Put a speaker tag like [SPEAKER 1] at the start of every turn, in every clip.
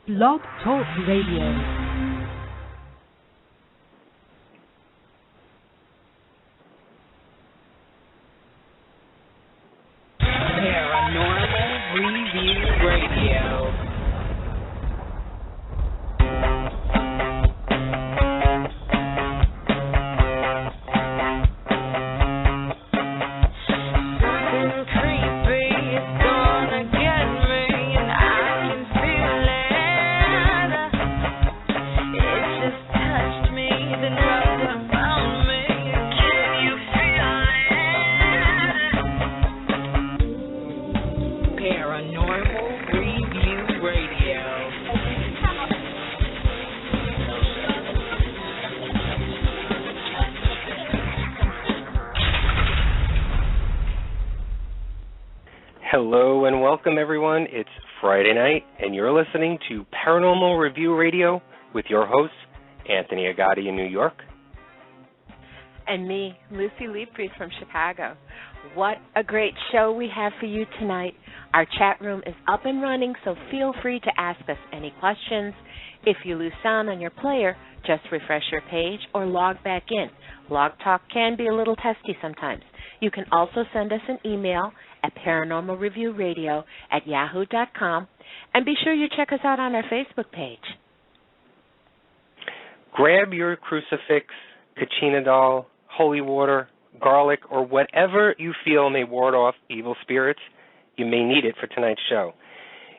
[SPEAKER 1] Blog Talk Radio.
[SPEAKER 2] Paranormal Review Radio.
[SPEAKER 3] Hello and welcome, everyone. It's Friday night, and you're listening to Paranormal Review Radio with your host, Anthony Agati in New York.
[SPEAKER 4] And me, Lucy Liebfried from Chicago. What a great show we have for you tonight. Our chat room is up and running, so feel free to ask us any questions. If you lose sound on your player, just refresh your page or log back in. Log Talk can be a little testy sometimes. You can also send us an email at paranormalreviewradio@yahoo.com, and be sure you check us out on our Facebook page.
[SPEAKER 3] Grab your crucifix, kachina doll, holy water, garlic, or whatever you feel may ward off evil spirits. You may need it for tonight's show.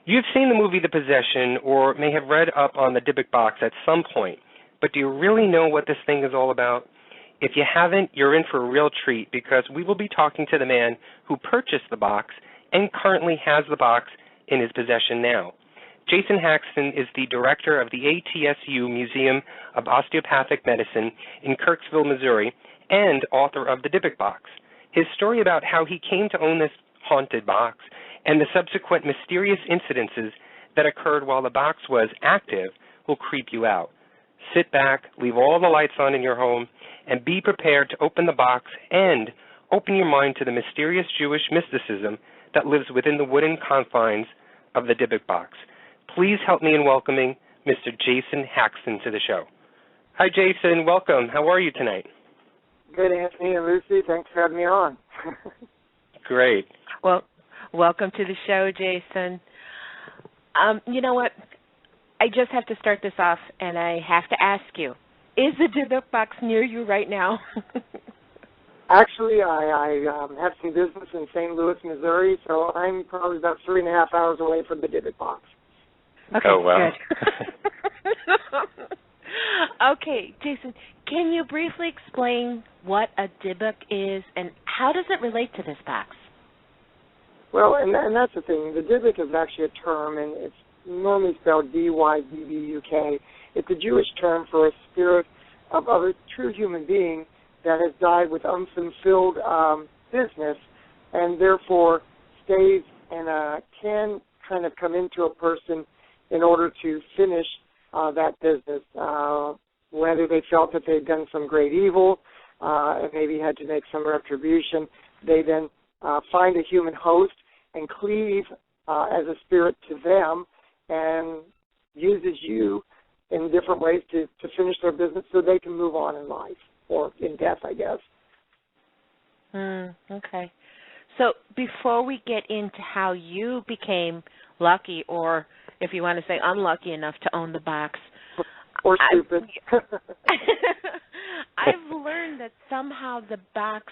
[SPEAKER 3] You've seen the movie The Possession or may have read up on the Dibbuk box at some point, but do you really know what this thing is all about? If you haven't, you're in for a real treat because we will be talking to the man who purchased the box and currently has the box in his possession now. Jason Haxton is the director of the ATSU Museum of Osteopathic Medicine in Kirksville, Missouri, and author of the Dibbuk box. His story about how he came to own this haunted box and the subsequent mysterious incidences that occurred while the box was active will creep you out. Sit back, leave all the lights on in your home, and be prepared to open the box and open your mind to the mysterious Jewish mysticism that lives within the wooden confines of the Dibbuk box. Please help me in welcoming Mr. Jason Haxton to the show. Hi, Jason. Welcome. How are you tonight?
[SPEAKER 5] Good, Anthony and Lucy. Thanks for having me on.
[SPEAKER 3] Great.
[SPEAKER 4] Well, welcome to the show, Jason. You know what? I just have to start this off, and I have to ask you, is the Dibbuk box near you right now?
[SPEAKER 5] Actually, I have some business in St. Louis, Missouri, so I'm probably about 3.5 hours away from the Dibbuk box.
[SPEAKER 4] Okay,
[SPEAKER 3] oh, wow.
[SPEAKER 4] Good. Okay, Jason, can you briefly explain what a Dibbuk is and how does it relate to this box?
[SPEAKER 5] Well, and that's the thing. The Dibbuk is actually a term, and it's normally spelled D-Y-B-B-U-K. It's a Jewish term for a spirit of a true human being that has died with unfulfilled business and therefore stays and can kind of come into a person in order to finish that business, whether they felt that they'd done some great evil and maybe had to make some retribution. They then find a human host and cleave as a spirit to them and uses you in different ways to finish their business so they can move on in life, or in death, I guess.
[SPEAKER 4] Okay. So before we get into how you became lucky, or if you want to say unlucky enough to own the box.
[SPEAKER 5] Or stupid.
[SPEAKER 4] I've learned that somehow the box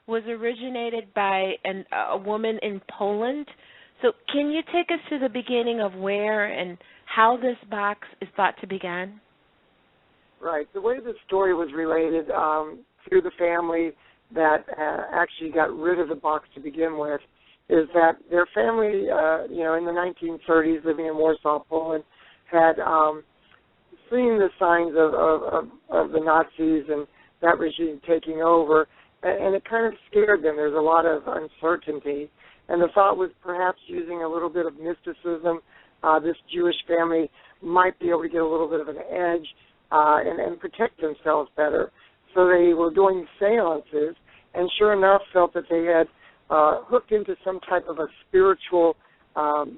[SPEAKER 4] was originated by a woman in Poland. So can you take us to the beginning of where and how this box is thought to begin?
[SPEAKER 5] Right. The way the story was related through the family that actually got rid of the box to begin with is that their family, in the 1930s, living in Warsaw, Poland, had seen the signs of the Nazis and that regime taking over, and it kind of scared them. There's a lot of uncertainty. And the thought was perhaps using a little bit of mysticism, this Jewish family might be able to get a little bit of an edge and protect themselves better. So they were doing seances, and sure enough felt that they had hooked into some type of a spiritual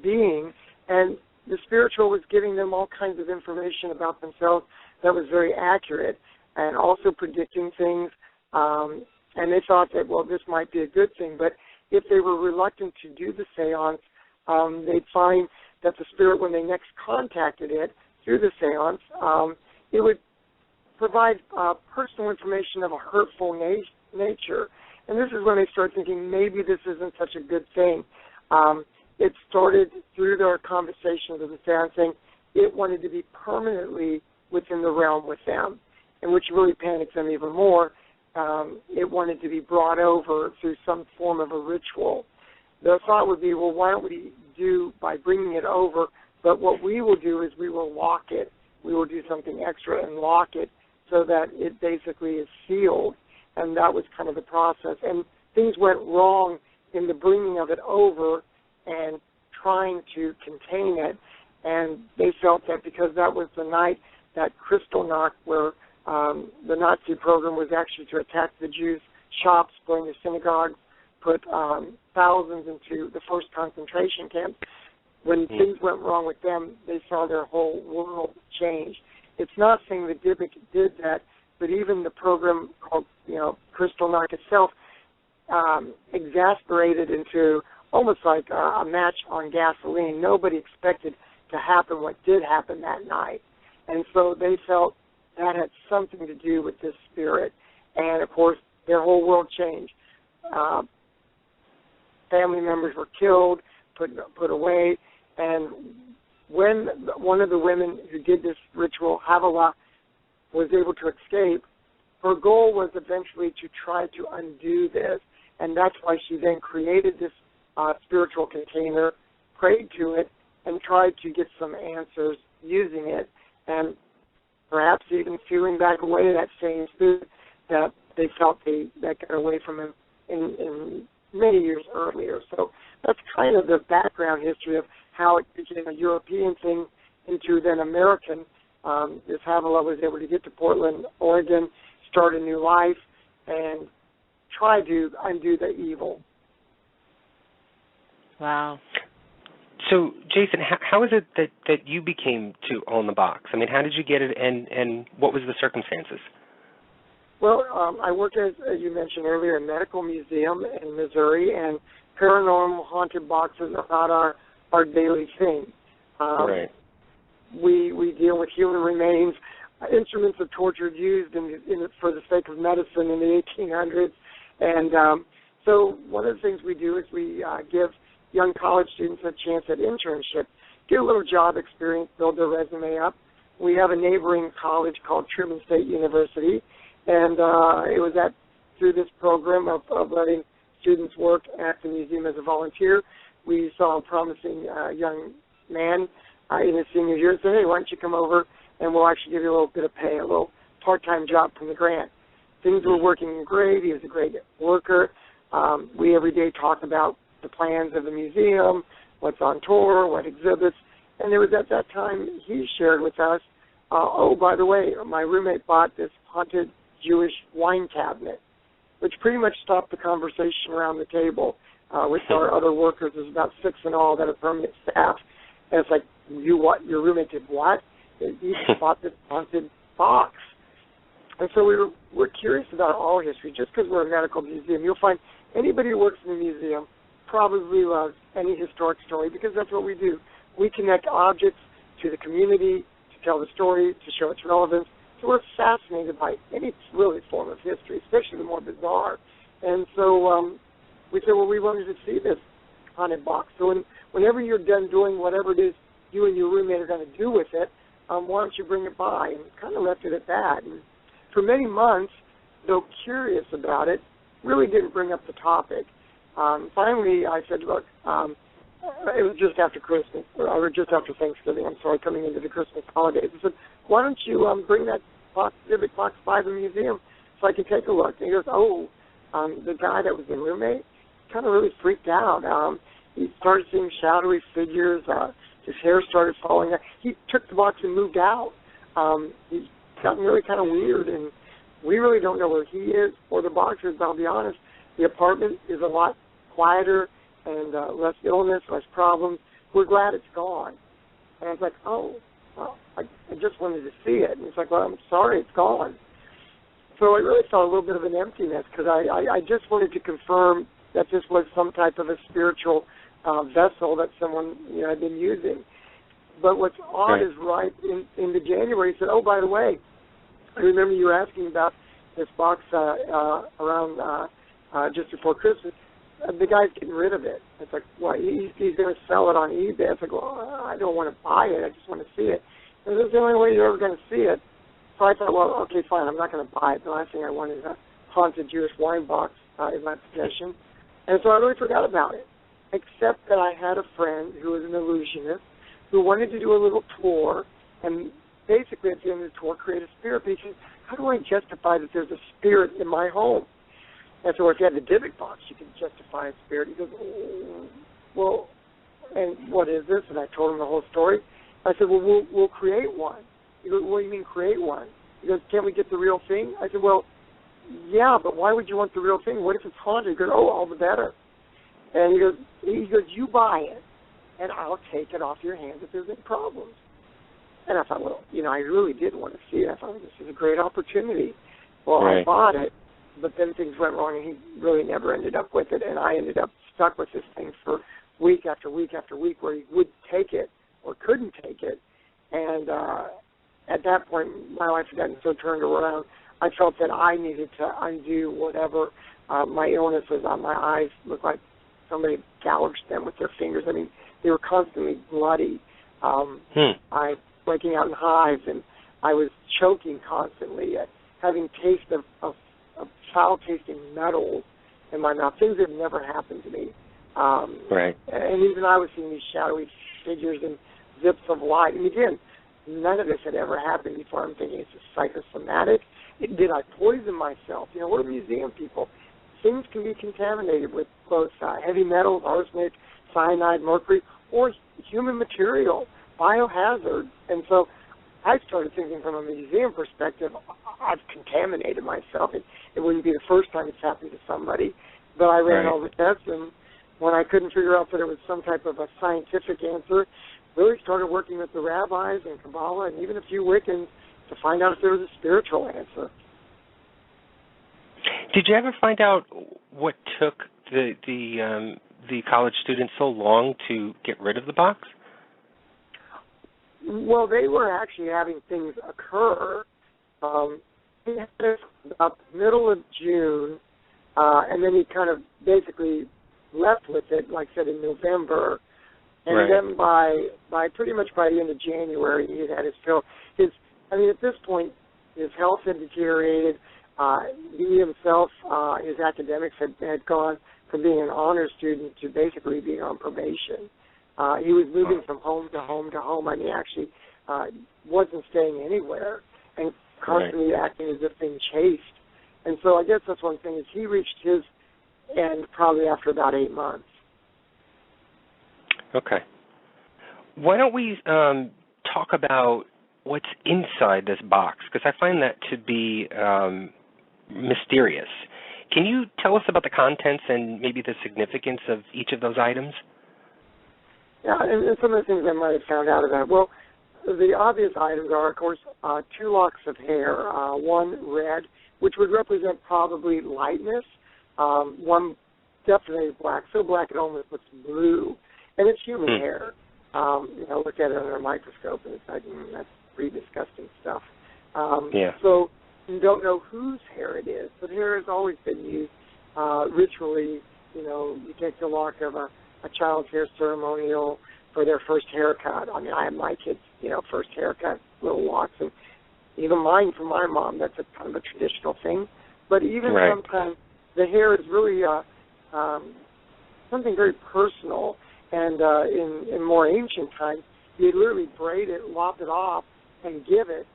[SPEAKER 5] being. And the spiritual was giving them all kinds of information about themselves that was very accurate and also predicting things. And they thought that, well, this might be a good thing. But if they were reluctant to do the seance, they'd find that the spirit, when they next contacted it through the seance, it would provide personal information of a hurtful nature. And this is when they start thinking, maybe this isn't such a good thing. It started through their conversations with the seance saying it wanted to be permanently within the realm with them, and which really panicked them even more. It wanted to be brought over through some form of a ritual. The thought would be, well, why don't we do by bringing it over, but what we will do is we will lock it. We will do something extra and lock it so that it basically is sealed. And that was kind of the process. And things went wrong in the bringing of it over and trying to contain it. And they felt that because that was the night that Kristallnacht, where the Nazi program was actually to attack the Jews' shops, burn the synagogues, put thousands into the first concentration camp. When things went wrong with them, they saw their whole world change. It's not saying that Dibbuk did that, but even the program called, Kristallnacht itself, exasperated into almost like a match on gasoline. Nobody expected to happen what did happen that night. And so they felt that had something to do with this spirit. And, of course, their whole world changed. Family members were killed, put away. And when one of the women who did this ritual, Havilah, was able to escape, her goal was eventually to try to undo this. And that's why she then created this spiritual container, prayed to it, and tried to get some answers using it. And perhaps even feeling back away that same spirit that they felt that got away from him in many years earlier. So that's kind of the background history of how it became a European thing into then American. This Havilah was able to get to Portland, Oregon, start a new life, and try to undo the evil.
[SPEAKER 4] Wow.
[SPEAKER 3] So, Jason, how is it that you became to own the box? I mean, how did you get it, and what was the circumstances?
[SPEAKER 5] Well, I worked, as you mentioned earlier, in a medical museum in Missouri, and paranormal haunted boxes are not our daily thing.
[SPEAKER 3] Right.
[SPEAKER 5] We deal with human remains, instruments of torture used for the sake of medicine in the 1800s. And so one of the things we do is we give young college students a chance at internship, get a little job experience, build their resume up. We have a neighboring college called Truman State University, and it was through this program of letting students work at the museum as a volunteer. We saw a promising young man in his senior year and said, hey, why don't you come over and we'll actually give you a little bit of pay, a little part-time job from the grant. Things were working great. He was a great worker. We every day talked about the plans of the museum, what's on tour, what exhibits. And there was at that time he shared with us, by the way, my roommate bought this haunted Jewish wine cabinet, which pretty much stopped the conversation around the table with our other workers. There's about 6 in all that are permanent staff. And it's like, your roommate did what? He bought this haunted box. And so we're curious about all history. Just because we're a medical museum, you'll find anybody who works in the museum probably loves any historic story, because that's what we do. We connect objects to the community to tell the story, to show its relevance. So we're fascinated by any really form of history, especially the more bizarre. And so we said, well, we wanted to see this haunted box. So whenever you're done doing whatever it is you and your roommate are going to do with it, why don't you bring it by? And kind of left it at that. And for many months, though curious about it, really didn't bring up the topic. Finally, I said, look, it was just after Christmas, or just after Thanksgiving, coming into the Christmas holidays. I said, why don't you bring that Dibbuk box by the museum so I can take a look? And he goes, the guy that was the roommate kind of really freaked out. He started seeing shadowy figures. His hair started falling out. He took the box and moved out. He's gotten really kind of weird, and we really don't know where he is or the box is, but I'll be honest, the apartment is a lot quieter and less illness, less problems. We're glad it's gone. And I was like, oh, well, I just wanted to see it. And he's like, well, I'm sorry, it's gone. So I really felt a little bit of an emptiness because I just wanted to confirm that this was some type of a spiritual vessel that someone had been using. But what's odd is right into January, he said, oh, by the way, I remember you were asking about this box around just before Christmas. The guy's getting rid of it. It's like, well, he's going to sell it on eBay. It's like, well, I don't want to buy it. I just want to see it. And this is the only way you're ever going to see it. So I thought, well, okay, fine. I'm not going to buy it. The last thing I want is a haunted Jewish wine box in my possession. And so I really forgot about it, except that I had a friend who was an illusionist who wanted to do a little tour, and basically at the end of the tour create a spirit piece. How do I justify that there's a spirit in my home? And so if you had the Dibbuk box, you can justify a spirit. He goes, well, and what is this? And I told him the whole story. I said, well, we'll create one. He goes, what do you mean create one? He goes, can't we get the real thing? I said, well, yeah, but why would you want the real thing? What if it's haunted? He goes, oh, all the better. And he goes, you buy it, and I'll take it off your hands if there's any problems. And I thought, well, I really did want to see it. I thought, this is a great opportunity. Well, I bought it, but then things went wrong, and he really never ended up with it, and I ended up stuck with this thing for week after week after week where he would take it or couldn't take it. And at that point, my life had gotten so turned around, I felt that I needed to undo whatever my illness was on. My eyes looked like somebody gouged them with their fingers. I mean, they were constantly bloody. I breaking out in hives, and I was choking constantly, having taste of foul-tasting metals in my mouth. Things that never happened to me. And even I was seeing these shadowy figures and zips of light. And again, none of this had ever happened before. I'm thinking, it's a psychosomatic. Did I poison myself? We're museum people. Things can be contaminated with both heavy metals, arsenic, cyanide, mercury, or human material, biohazard. And so I started thinking from a museum perspective, I've contaminated myself. It wouldn't be the first time it's happened to somebody. But I ran all the tests, and when I couldn't figure out that it was some type of a scientific answer, really started working with the rabbis and Kabbalah and even a few Wiccans to find out if there was a spiritual answer.
[SPEAKER 3] Did you ever find out what took the college students so long to get rid of the box?
[SPEAKER 5] Well, they were actually having things occur. He had it about the middle of June, and then he kind of basically left with it, like I said, in November. And then by pretty much by the end of January, he had his fill. At this point, his health had deteriorated. He himself, his academics had gone from being an honor student to basically being on probation. He was moving from home to home to home. Actually wasn't staying anywhere and constantly acting as if being chased. And so I guess that's one thing, is he reached his end probably after about 8 months.
[SPEAKER 3] Okay. Why don't we talk about what's inside this box? Because I find that to be mysterious. Can you tell us about the contents and maybe the significance of each of those items?
[SPEAKER 5] Yeah, and some of the things I might have found out about. Well, the obvious items are, of course, 2 locks of hair, one red, which would represent probably lightness, one definitely black, so black it almost looks blue, and it's human hair. Look at it under a microscope, and it's like, that's pretty disgusting stuff. So you don't know whose hair it is, but hair has always been used ritually. You take the lock of a child's hair ceremonial for their first haircut. I have my kids, first haircut, little locks, and even mine from my mom. That's a kind of a traditional thing. But even sometimes the hair is really something very personal. And in more ancient times, you'd literally braid it, lop it off, and give it.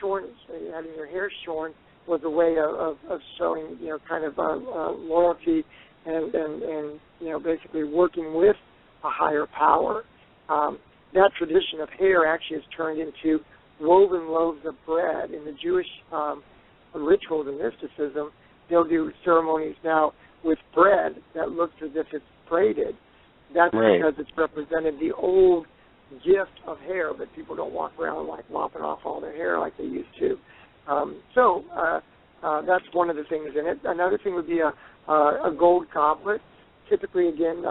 [SPEAKER 5] Shorn, having your hair shorn was a way of showing, kind of loyalty and basically working with a higher power. That tradition of hair actually has turned into woven loaves of bread. In the Jewish rituals and mysticism, they'll do ceremonies now with bread that looks as if it's braided. That's because it's represented the old gift of hair, but people don't walk around like lopping off all their hair like they used to. So that's one of the things in it. Another thing would be a gold goblet. Typically, again,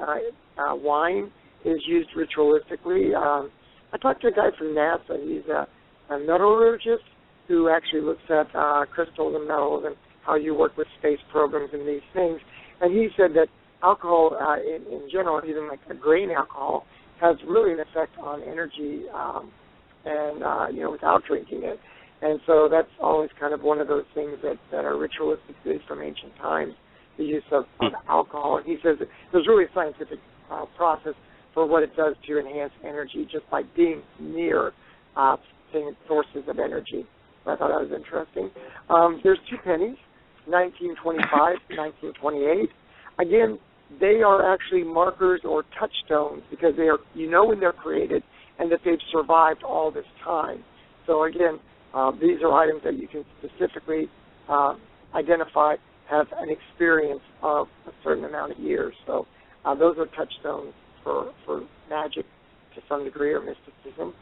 [SPEAKER 5] wine is used ritualistically. I talked to a guy from NASA. He's a metallurgist who actually looks at crystals and metals and how you work with space programs and these things. And he said that alcohol in general, even like a grain alcohol, has really an effect on energy without drinking it. And so that's always kind of one of those things that are ritualistic from ancient times, the use of alcohol. And he says that there's really a scientific process for what it does to enhance energy just by being near sources of energy. I thought that was interesting. There's 2 pennies, 1925 to 1928. Again, they are actually markers or touchstones because they are, when they're created and that they've survived all this time. So again, these are items that you can specifically identify have an experience of a certain amount of years. So those are touchstones for magic to some degree or mysticism.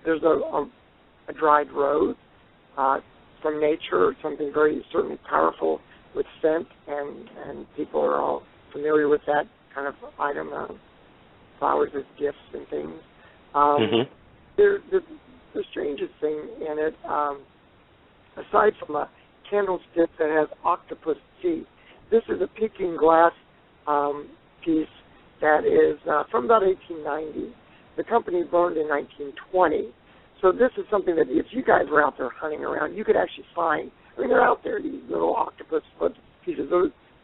[SPEAKER 5] There's a dried rose from nature, something very certainly powerful with scent, and people are all familiar with that kind of item, flowers as gifts and things. The strangest thing in it, aside from a candlestick that has octopus teeth, this is a Peking glass piece that is from about 1890. The company burned in 1920. So this is something that if you guys were out there hunting around, you could actually find. I mean, they're out there, these little octopus foot pieces.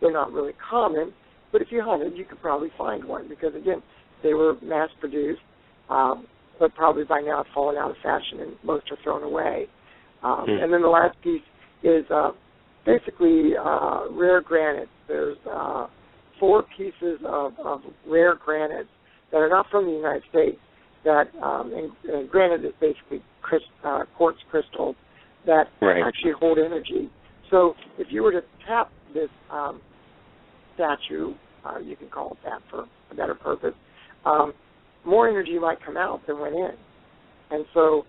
[SPEAKER 5] They're not really common, but if you hunted, you could probably find one because, again, they were mass-produced, but probably by now have fallen out of fashion and most are thrown away. And then the last piece is basically rare granites. There's 4 pieces of rare granites that are not from the United States. That and granite is basically quartz crystals that actually hold energy. So if you were to tap this statue, you can call it that for a better purpose, more energy might come out than went in. And so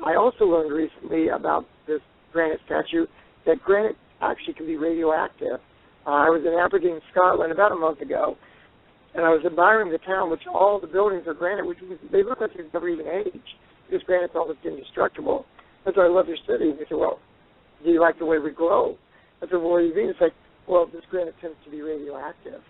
[SPEAKER 5] I also learned recently about this granite statue that granite actually can be radioactive. I was in Aberdeen, Scotland about a month ago, and I was admiring the town, which all the buildings are granite, which they look like they've never even aged, because granite's almost indestructible. I said, I love your city. And they said, well, do you like the way we glow? I said, well, what do you mean? It's like, well, this granite tends to be radioactive.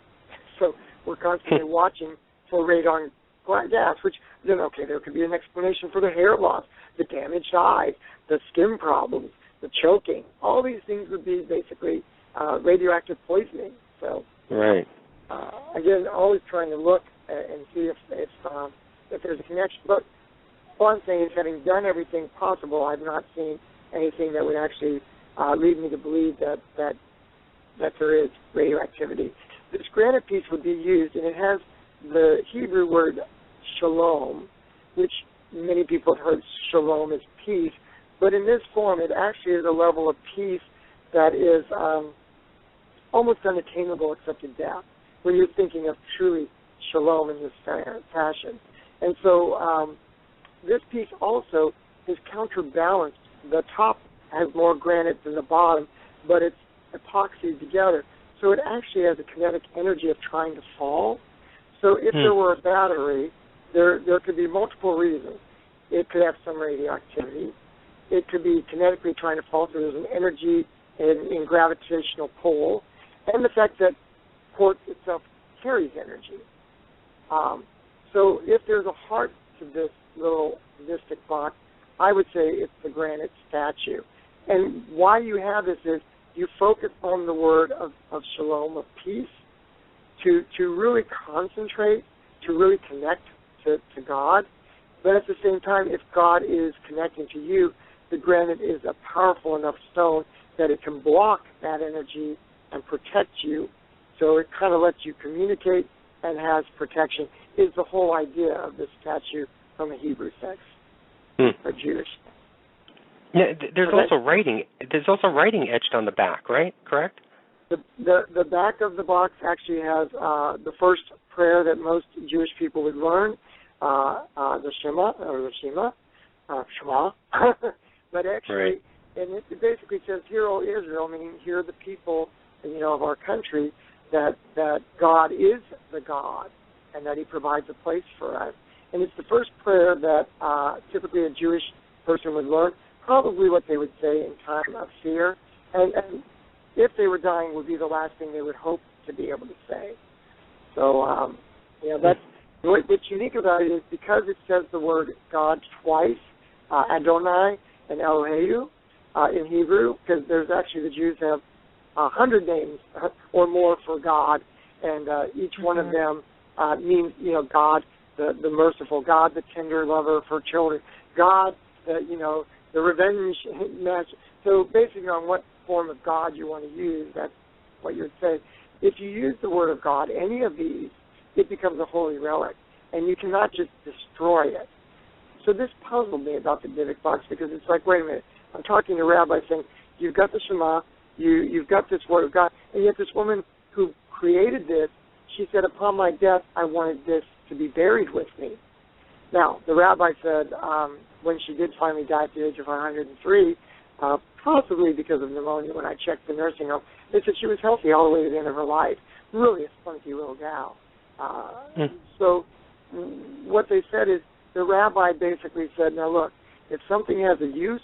[SPEAKER 5] So we're constantly watching for radon gas, which then, okay, there could be an explanation for the hair loss, the damaged eyes, the skin problems, the choking. All these things would be basically radioactive poisoning. So, again, always trying to look and see if there's a connection. But all I'm saying is, having done everything possible, I've not seen anything that would actually lead me to believe that there is radioactivity. This granite piece would be used, and it has the Hebrew word shalom, which many people have heard shalom as peace, but in this form it actually is a level of peace that is almost unattainable except in death, when you're thinking of truly shalom in this fashion. And so this piece also is counterbalanced. The top has more granite than the bottom, but it's epoxied together. So it actually has a kinetic energy of trying to fall. So if there were a battery, there could be multiple reasons. It could have some radioactivity. It could be kinetically trying to fall, so there's an energy in gravitational pull. And the fact that quartz itself carries energy. So if there's a heart to this little mystic box, I would say it's the granite statue. And why you have this is you focus on the word of shalom, of peace, to really concentrate, to really connect to God. But at the same time, if God is connecting to you, the granite is a powerful enough stone that it can block that energy and protect you. So it kind of lets you communicate and has protection, is the whole idea of this statue from a Hebrew text, or Jewish.
[SPEAKER 3] Yeah, there's also writing. There's also writing etched on the back, right? Correct?
[SPEAKER 5] The back of the box actually has the first prayer that most Jewish people would learn. the Shema, or the Shema, Shema. But actually,
[SPEAKER 3] right.
[SPEAKER 5] And it basically says, "Hear, O Israel," meaning hear the people, of our country, that God is the God, and that He provides a place for us. And it's the first prayer that typically a Jewish person would learn, probably what they would say in time of fear, and if they were dying, would be the last thing they would hope to be able to say. So, that's what's unique about it is because it says the word God twice, Adonai and Eloheinu in Hebrew, because there's actually the Jews have 100 names or more for God, and each one of them means, God, the merciful, God, the tender lover for children, God, the revenge master. So basically on what form of God you want to use, that's what you would say. If you use the word of God, any of these, it becomes a holy relic, and you cannot just destroy it. So this puzzled me about the Dibbuk box, because it's like, wait a minute, I'm talking to a rabbi saying, you've got the Shema, you've got this word of God, and yet this woman who created this, she said, upon my death, I wanted this to be buried with me. Now, the rabbi said when she did finally die at the age of 103, possibly because of pneumonia, when I checked the nursing home, they said she was healthy all the way to the end of her life. Really a spunky little gal. So what they said is the rabbi basically said, now look, if something has a use,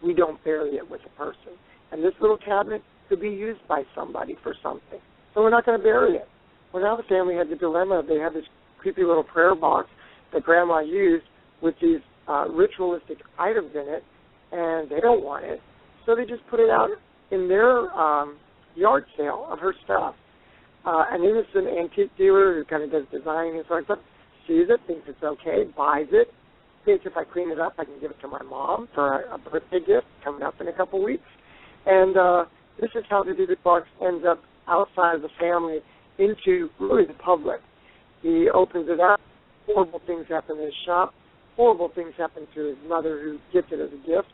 [SPEAKER 5] we don't bury it with a person. And this little cabinet could be used by somebody for something. So we're not going to bury it. Well, now the family had the dilemma. They had this creepy little prayer box that Grandma used with these ritualistic items in it, and they don't want it. So they just put it out in their yard sale of her stuff. An innocent antique dealer who kind of does design and so on, sees it, thinks it's okay, buys it, thinks if I clean it up, I can give it to my mom for a birthday gift coming up in a couple weeks. And this is how the Dibbuk box ends up outside of the family into really the public. He opens it up. Horrible things happen in his shop. Horrible things happen to his mother, who gets it as a gift.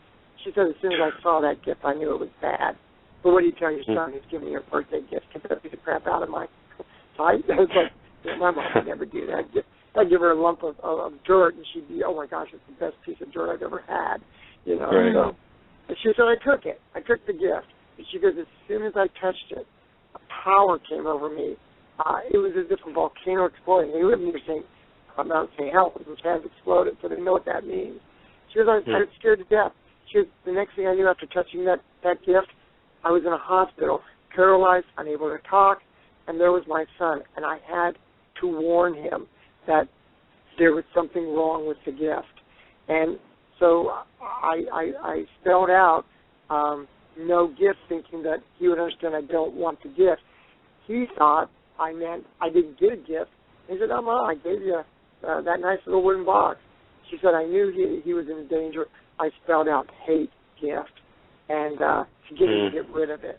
[SPEAKER 5] She said, as soon as I saw that gift, I knew it was bad. But what do you tell your son who's giving you a birthday gift? Get that piece of crap out of my sight. It's like, my mom would never do that. I'd give her a lump of dirt, and she'd be, oh, my gosh, it's the best piece of dirt I've ever had.
[SPEAKER 3] Right.
[SPEAKER 5] So, and she said, I took it. I took the gift. And she goes, as soon as I touched it, a power came over me. It was as if a volcano exploded. They live near Mount St. Helens, which has exploded, so they know what that means. She goes, I was scared to death. She goes, the next thing I knew after touching that gift, I was in a hospital, paralyzed, unable to talk, and there was my son, and I had to warn him that there was something wrong with the gift. And so I spelled out no gift, thinking that he would understand I don't want the gift. He thought I meant I didn't get a gift. He said, I gave you that nice little wooden box. She said, I knew he was in danger. I spelled out hate gift, and to get rid of it.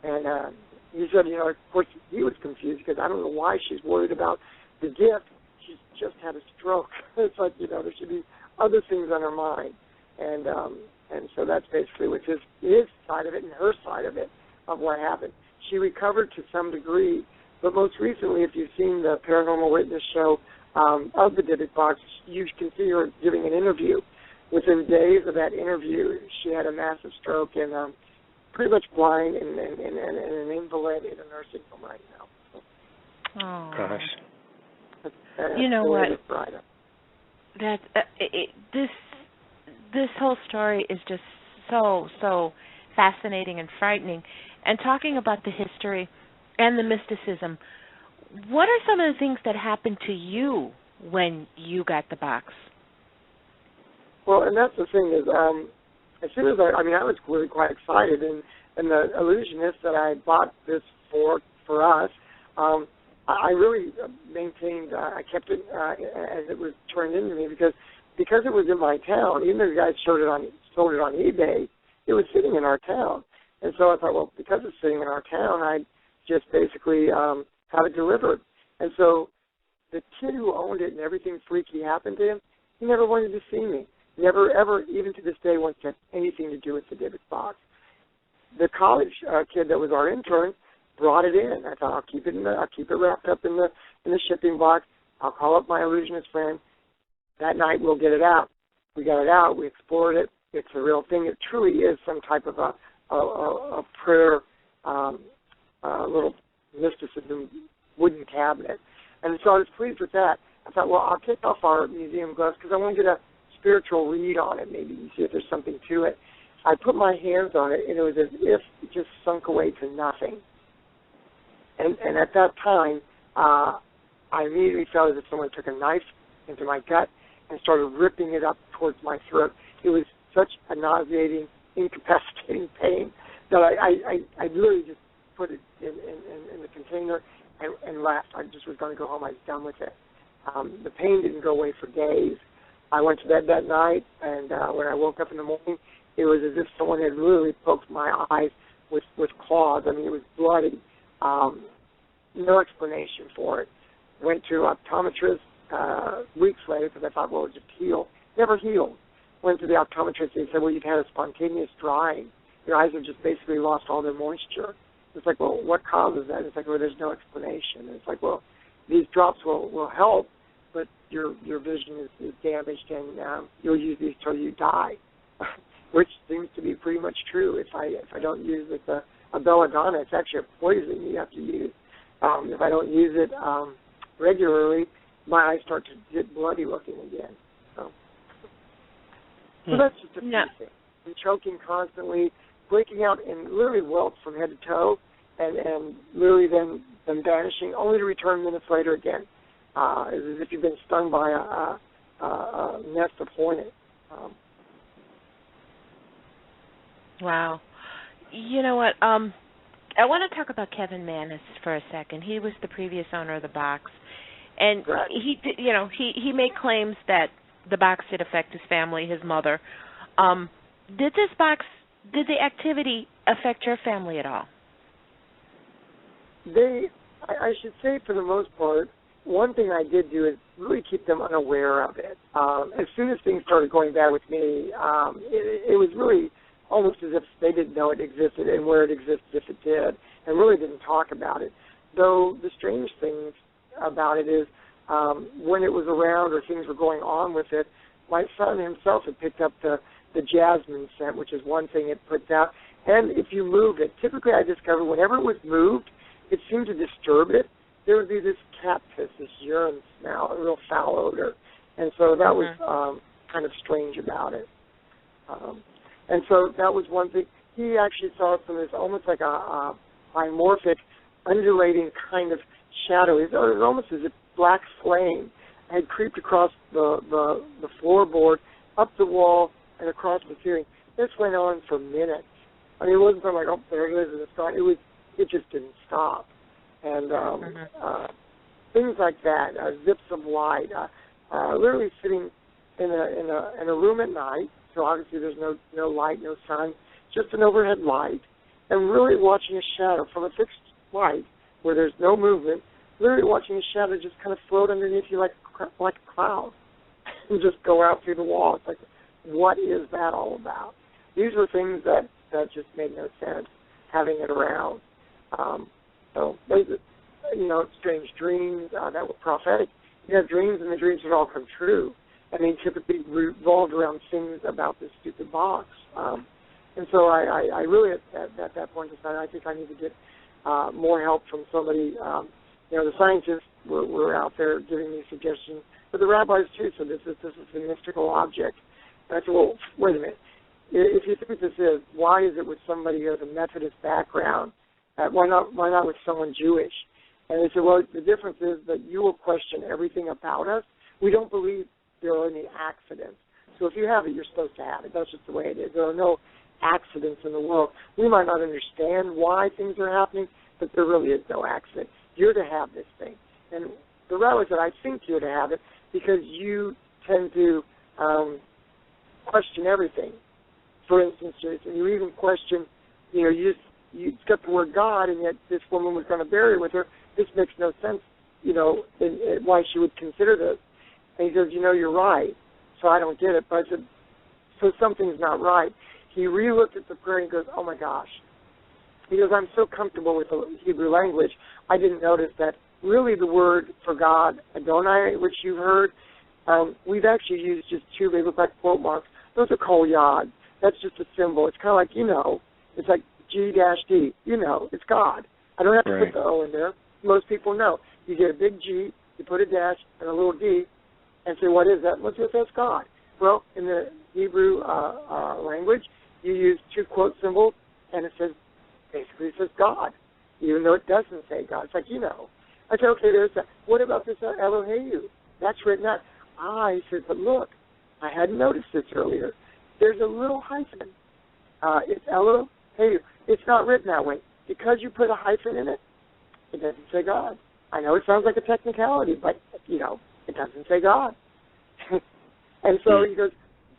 [SPEAKER 5] And he said, of course, he was confused because I don't know why she's worried about the gift. She's just had a stroke. It's like, there should be other things on her mind. And so that's basically what's his side of it and her side of it, of what happened. She recovered to some degree, but most recently, if you've seen the Paranormal Witness show of the Dibbuk box, you can see her giving an interview. Within days of that interview, she had a massive stroke and pretty much blind and an invalid in a nursing home right now.
[SPEAKER 4] Oh.
[SPEAKER 3] Gosh.
[SPEAKER 4] You know what? That this whole story is just so fascinating and frightening. And talking about the history and the mysticism, what are some of the things that happened to you when you got the box?
[SPEAKER 5] Well, and that's the thing is, as soon as I was really quite excited, and the illusionist that I bought this for us, I really maintained, I kept it as it was turned into me because it was in my town. Even though the guy sold it on eBay, it was sitting in our town. And so I thought, well, because it's sitting in our town, I just basically have it delivered. And so the kid who owned it and everything freaky happened to him, he never wanted to see me. Never, ever, even to this day, wants to have anything to do with the Dibbuk box. The college kid that was our intern brought it in. I thought, I'll keep it wrapped up in the shipping box. I'll call up my illusionist friend. that night we'll get it out. We got it out. We explored it. It's a real thing. It truly is some type of a prayer, little mysticism wooden cabinet. And so I was pleased with that. I thought, well, I'll take off our museum gloves because I want to get a spiritual read on it, maybe see if there's something to it. I put my hands on it, and it was as if it just sunk away to nothing. And at that time, I immediately felt as if someone took a knife into my gut and started ripping it up towards my throat. It was such a nauseating, incapacitating pain that I literally just put it in the container and left. I just was going to go home. I was done with it. The pain didn't go away for days. I went to bed that night, and when I woke up in the morning, it was as if someone had literally poked my eyes with claws. I mean, it was bloody. No explanation for it. Went to optometrist weeks later because I thought, well, it would just heal. Never healed. Went to the optometrist and he said, well, you've had a spontaneous drying. Your eyes have just basically lost all their moisture. It's like, well, what causes that? It's like, well, there's no explanation. It's like, well, these drops will help, but your vision is damaged and you'll use these till you die, which seems to be pretty much true. If I don't use it, a belladonna, it's actually a poison you have to use. If I don't use it regularly, my eyes start to get bloody looking again. So that's just a few things. I'm choking constantly, breaking out in literally welts from head to toe, and literally then vanishing, only to return minutes later again. It's as if you've been stung by a nest of hornets.
[SPEAKER 4] Wow. You know what? I want to talk about Kevin Mannis for a second. He was the previous owner of the box, and
[SPEAKER 5] right.
[SPEAKER 4] he made claims that the box did affect his family, his mother. Did the activity affect your family at all?
[SPEAKER 5] I should say for the most part, one thing I did do is really keep them unaware of it. As soon as things started going bad with me, it was really almost as if they didn't know it existed and where it existed if it did, and really didn't talk about it. Though the strange thing about it is when it was around or things were going on with it, my son himself had picked up the jasmine scent, which is one thing it puts out. And if you move it, typically I discovered whenever it was moved, it seemed to disturb it. There would be this cat piss, this urine smell, a real foul odor. And so that was kind of strange about it. And so that was one thing. He actually saw some of this almost like a dimorphic, undulating kind of shadow. It was almost as if black flame had creeped across the floorboard, up the wall, and across the ceiling. This went on for minutes. I mean, it wasn't something like, oh, there it is, and it's gone. It just didn't stop. And things like that, zips of light, literally sitting in a room at night. So obviously there's no light, no sun, just an overhead light, and really watching a shadow from a fixed light where there's no movement, literally watching a shadow just kind of float underneath you like a cloud and just go out through the wall. It's like, what is that all about? These were things that just made no sense, having it around. So those, strange dreams that were prophetic. You have dreams, and the dreams would all come true. I mean, typically revolved around things about this stupid box. And so I really, at that point, decided I think I need to get more help from somebody. The scientists were out there giving me suggestions, but the rabbis too. So this is a mystical object. And I said, well, wait a minute. If you think this is, why is it with somebody who has a Methodist background? Why not with someone Jewish? And they said, well, the difference is that you will question everything about us. We don't believe there are any accidents. So if you have it, you're supposed to have it. That's just the way it is. There are no accidents in the world. We might not understand why things are happening, but there really is no accident. You're to have this thing. And the rabbi said, I think you're to have it because you tend to question everything. For instance, you even question, you got the word God, and yet this woman was going to bury her with her. This makes no sense, in why she would consider this. And he says, you're right, so I don't get it. But I said, so something's not right. He re-looked at the prayer and goes, oh, my gosh. He goes, I'm so comfortable with the Hebrew language, I didn't notice that really the word for God, Adonai, which you heard, we've actually used just two. They look like quote marks. Those are called yod. That's just a symbol. It's kind of like, it's like G-D. It's God. I don't have to put the O in there. Most people know. You get a big G, you put a dash and a little D, and say, what is that? Well, that's God. Well, in the Hebrew language, you use two quote symbols, and it says God, even though it doesn't say God. It's like, I said, okay, there's that. What about this Eloheu? That's written out. He said, but look, I hadn't noticed this earlier. There's a little hyphen. It's Eloheu. It's not written that way. Because you put a hyphen in it, it doesn't say God. I know it sounds like a technicality, but, it doesn't say God. And so he goes,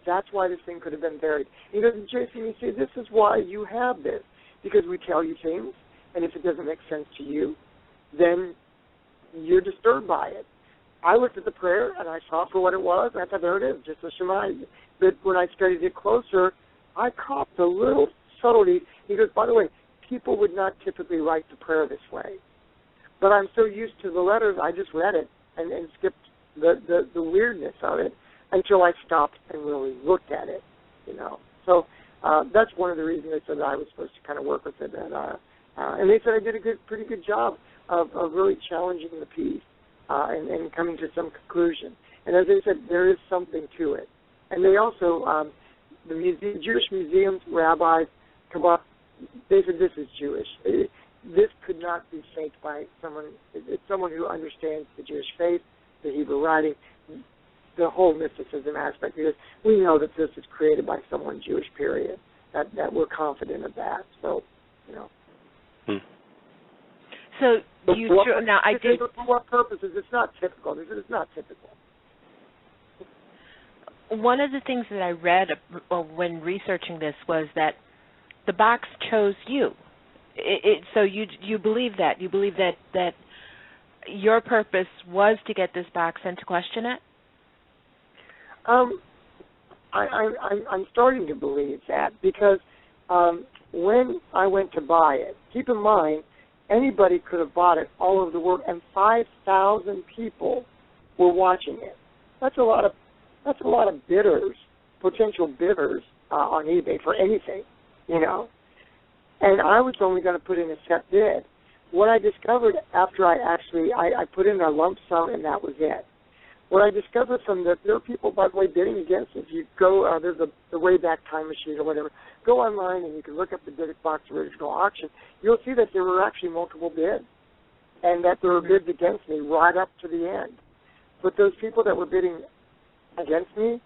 [SPEAKER 5] that's why this thing could have been buried. He goes, Jason, you see, this is why you have this, because we tell you things, and if it doesn't make sense to you, then you're disturbed by it. I looked at the prayer, and I saw it for what it was, and I thought, there it is, just a Shema. But when I studied it closer, I caught the little subtlety. He goes, by the way, people would not typically write the prayer this way. But I'm so used to the letters, I just read it and skipped the weirdness of it until I stopped and really looked at it, So that's one of the reasons they said that I was supposed to kind of work with it. And they said I did a pretty good job of really challenging the piece and coming to some conclusion. And as I said, there is something to it. And they also, the Jewish museums, rabbis, Kabbalah, they said this is Jewish. This could not be faked by someone. It's someone who understands the Jewish faith, the Hebrew writing, the whole mysticism aspect, because we know that this is created by someone Jewish, period, that we're confident of that. So,
[SPEAKER 4] So now I did.
[SPEAKER 5] For what purposes? It's not typical. It's not typical.
[SPEAKER 4] One of the things that I read when researching this was that the box chose you. So you believe that? You believe that your purpose was to get this box and to question it?
[SPEAKER 5] I'm starting to believe that because when I went to buy it, keep in mind, anybody could have bought it all over the world, and 5,000 people were watching it. That's a lot of bidders, potential bidders on eBay for anything, And I was only going to put in a set bid. What I discovered after I put in a lump sum, and that was it. What I discovered from there are people, by the way, bidding against it. If you go, there's the Wayback Time Machine or whatever. Go online and you can look up the Dibbuk Box original auction. You'll see that there were actually multiple bids, and that there were bids against me right up to the end. But those people that were bidding against me,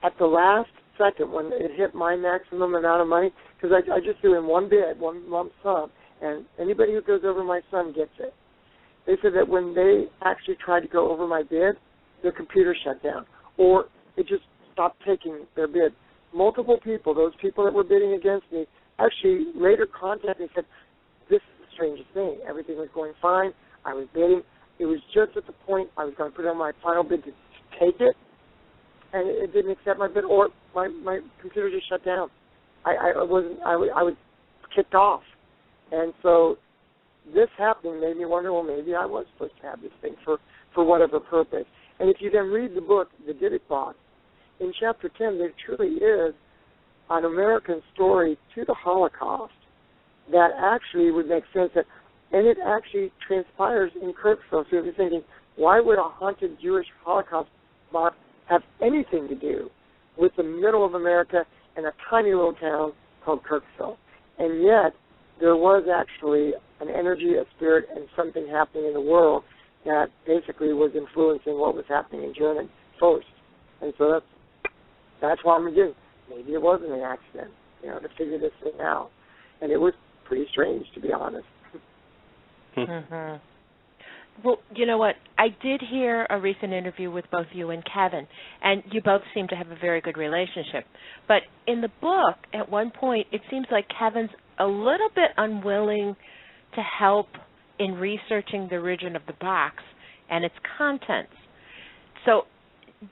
[SPEAKER 5] at the last second, when it hit my maximum amount of money, because I just threw in one bid, one lump sum, and anybody who goes over my sum gets it. They said that when they actually tried to go over my bid, their computer shut down, or it just stopped taking their bid. Multiple people, those people that were bidding against me, actually later contacted me and said, this is the strangest thing. Everything was going fine. I was bidding. It was just at the point I was going to put on my final bid to take it, and it didn't accept my bid, or my computer just shut down. I was kicked off. And so this happening made me wonder, well, maybe I was supposed to have this thing for whatever purpose. And if you then read the book, The Dibbuk Box, in Chapter 10, there truly is an American story to the Holocaust that actually would make sense, and it actually transpires in Kirksville. So if you're thinking, why would a haunted Jewish Holocaust box have anything to do with the middle of America and a tiny little town called Kirksville? And yet, there was actually an energy, a spirit, and something happening in the world that basically was influencing what was happening in Germany first. And so that's why I'm again, maybe it wasn't an accident, to figure this thing out. And it was pretty strange, to be honest.
[SPEAKER 4] Mm-hmm. Well, you know what? I did hear a recent interview with both you and Kevin, and you both seem to have a very good relationship. But in the book, at one point, it seems like Kevin's a little bit unwilling to help in researching the origin of the box and its contents. So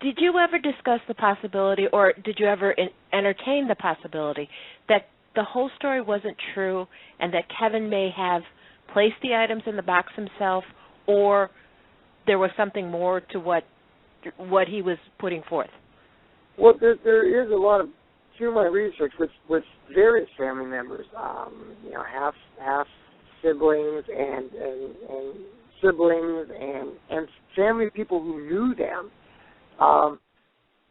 [SPEAKER 4] did you ever discuss the possibility, or did you ever entertain the possibility that the whole story wasn't true and that Kevin may have placed the items in the box himself, or there was something more to what what he was putting forth?
[SPEAKER 5] Well, there is a lot of, through my research with various family members, half siblings and siblings and family people who knew them.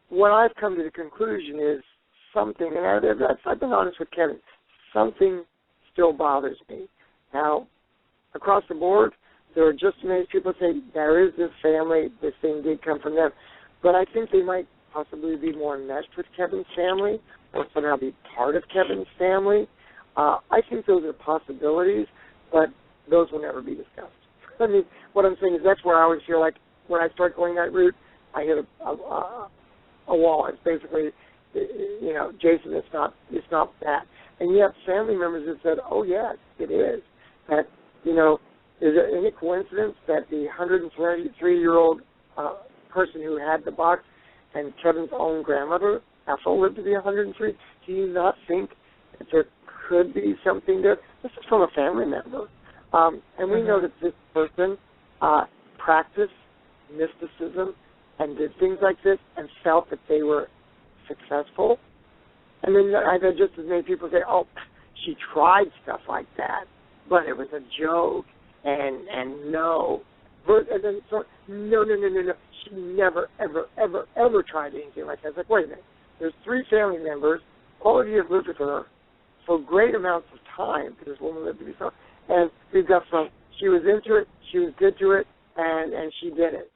[SPEAKER 5] What I've come to the conclusion is something, and I've been honest with Kevin, something still bothers me. Now, across the board, there are just as many people say there is this family, this thing did come from them, but I think they might possibly be more meshed with Kevin's family or somehow be part of Kevin's family. I think those are possibilities, but those will never be discussed. I mean, what I'm saying is that's where I always feel like when I start going that route, I hit a wall. It's basically, Jason, it's not that. And you have family members that said, oh, yes, it is. That, is it any coincidence that the 133-year-old person who had the box and Kevin's own grandmother also lived to be 103? Do you not think that there could be something there? This is from a family member. And we know that this person practiced mysticism and did things like this and felt that they were successful. And then I've had just as many people say, oh, she tried stuff like that, but it was a joke, and no. And then no. She never, ever tried anything like that. It's like, wait a minute. There's 3 family members. All of you have lived with her for great amounts of time, because this woman lived to be so. And we've got from, she was into it, she was good to it, and she did it.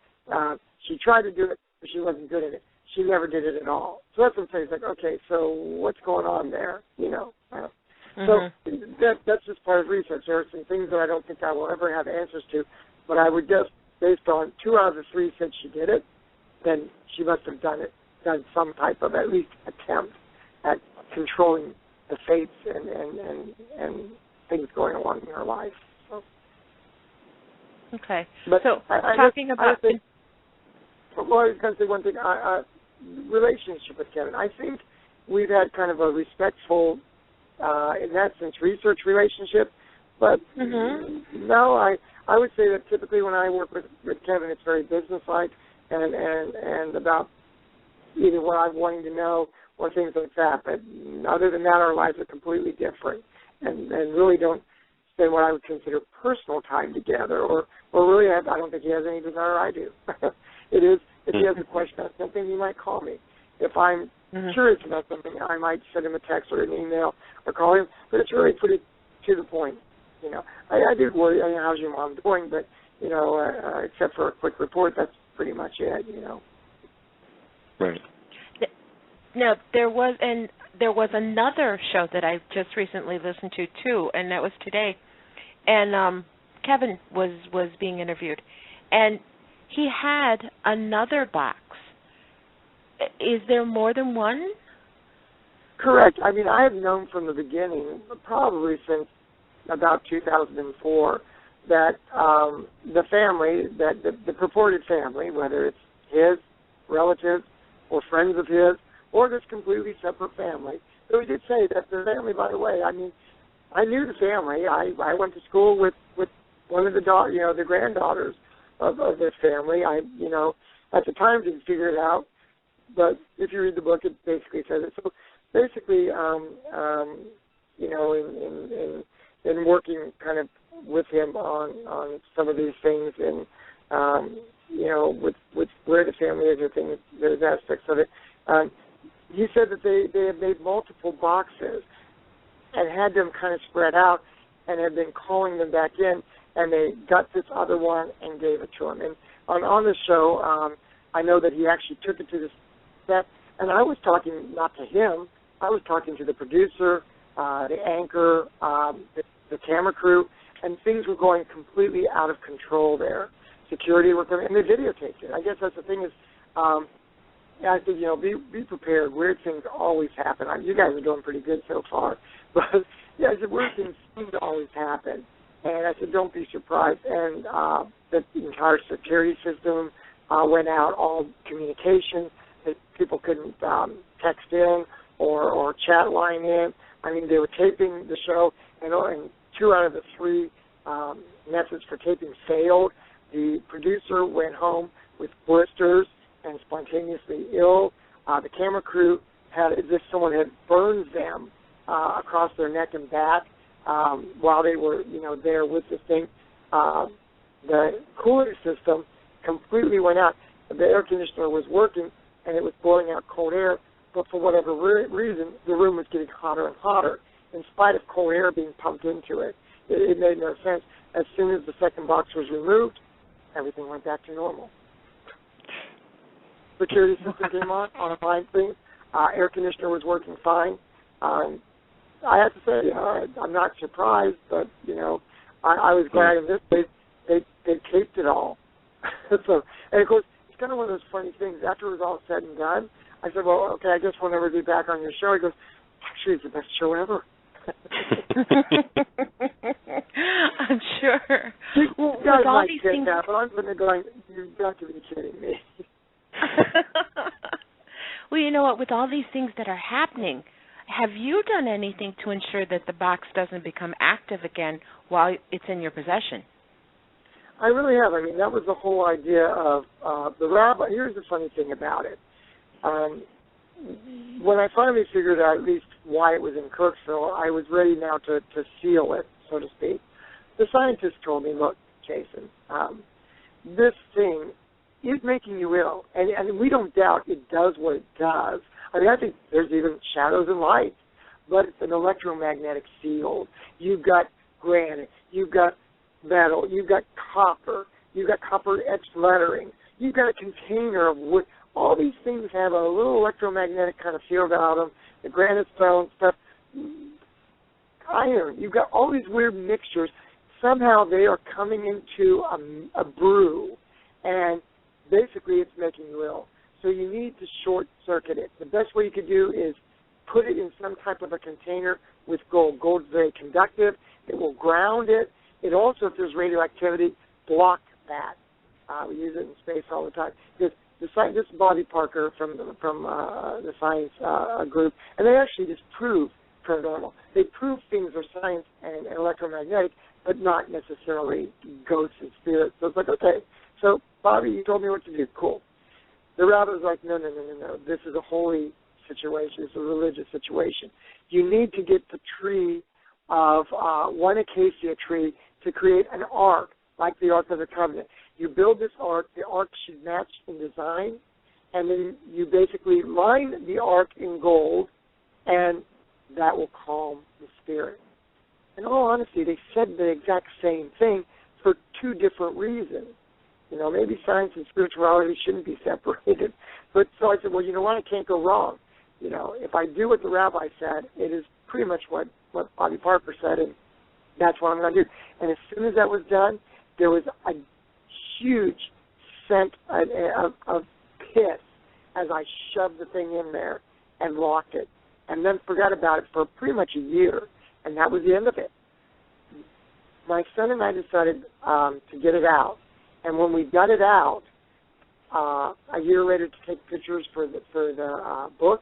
[SPEAKER 5] She tried to do it, but she wasn't good at it. She never did it at all. So that's what I'm saying. It's like, okay, so what's going on there? So that's just part of research. There are some things that I don't think I will ever have answers to, but I would just, based on 2 out of the 3 said she did it, then she must have done some type of at least attempt at controlling the fates and things going along in her life. So.
[SPEAKER 4] Okay.
[SPEAKER 5] But
[SPEAKER 4] so talking about...
[SPEAKER 5] I was going to say one thing. Relationship with Kevin. I think we've had kind of a respectful, in that sense, research relationship. But no, I would say that typically when I work with Kevin, it's very businesslike and about either what I'm wanting to know or things like that. But other than that, our lives are completely different and really don't spend what I would consider personal time together. Or really, I don't think he has any desire I do. It is, if he has a question about something, he might call me. If I'm curious about something, I might send him a text or an email or call him. But it's really pretty to the point. I do worry, how's your mom doing? But, except for a quick report, that's pretty much it,
[SPEAKER 3] Right.
[SPEAKER 4] Now, there was another show that I just recently listened to, too, and that was today. And Kevin was being interviewed. And he had another box. Is there more than one?
[SPEAKER 5] Correct. I mean, I have known from the beginning, probably since about 2004, that the family, that the purported family, whether it's his relatives or friends of his or this completely separate family, so he did say that the family, by the way, I mean, I knew the family. I went to school with one of the granddaughters of this family. I at the time didn't figure it out, but if you read the book, it basically says it. So basically, in working kind of with him on some of these things and with where the family is or things, there's aspects of it. He said that they have made multiple boxes and had them kind of spread out and have been calling them back in, and they got this other one and gave it to him. And on the show, I know that he actually took it to the set, and I was talking not to him, I was talking to the producer, the anchor, the camera crew, and things were going completely out of control there. Security were coming, and they videotaped it. I guess that's the thing is, I think, be prepared. Weird things always happen. You guys are doing pretty good so far. But, I said, weird things seem to always happen. And I said, don't be surprised. And the entire security system went out, all communication. That people couldn't text in or chat line in. I mean, they were taping the show, and 2 out of the 3 methods for taping failed. The producer went home with blisters and spontaneously ill. The camera crew had as if someone had burned them across their neck and back while they were, there with the thing. The cooling system completely went out. The air conditioner was working, and it was blowing out cold air, but for whatever reason, the room was getting hotter and hotter, in spite of cold air being pumped into it. It made no sense. As soon as the second box was removed, everything went back to normal. Security system came on a fine thing. Air conditioner was working fine. I have to say, I'm not surprised, but, I was glad in this case they taped it all. So, and of course, it's kind of one of those funny things. After it was all said and done, I said, well, okay, I guess we'll never be back on your show. He goes, actually, it's the best show ever.
[SPEAKER 4] I'm sure.
[SPEAKER 5] You guys might take that, but I'm going to go, you've got to be kidding me.
[SPEAKER 4] Well, you know what? With all these things that are happening, have you done anything to ensure that the box doesn't become active again while it's in your possession?
[SPEAKER 5] I really have. I mean, that was the whole idea of the rabbi. Here's the funny thing about it. When I finally figured out at least why it was in Kirksville, I was ready now to seal it, so to speak. The scientists told me, look, Jason, this thing is making you ill. And we don't doubt it does what it does. I mean, I think there's even shadows and lights, but it's an electromagnetic field. You've got granite, you've got metal, you've got copper etched lettering, you've got a container of wood. All these things have a little electromagnetic kind of field about them, the granite stone stuff, iron. You've got all these weird mixtures. Somehow they are coming into a brew, and basically it's making you ill. So you need to short-circuit it. The best way you could do is put it in some type of a container with gold. Gold's very conductive. It will ground it. It also, if there's radioactivity, block that. We use it in space all the time. Because this is Bobby Parker from the science group, and they actually just prove paranormal. They prove things are science and electromagnetic, but not necessarily ghosts and spirits. So it's like, okay, so Bobby, you told me what to do. Cool. The rabbi's like, no. This is a holy situation. It's a religious situation. You need to get the tree of one acacia tree to create an ark, like the Ark of the Covenant. You build this ark. The ark should match in design, and then you basically line the ark in gold, and that will calm the spirit. In all honesty, they said the exact same thing for two different reasons. Maybe science and spirituality shouldn't be separated. But so I said, well, you know what? I can't go wrong. If I do what the rabbi said, it is pretty much what Bobby Parker said, and that's what I'm going to do. And as soon as that was done, there was a huge scent of piss as I shoved the thing in there and locked it, and then forgot about it for pretty much a year, and that was the end of it. My son and I decided to get it out, and when we got it out, a year later to take pictures for the book,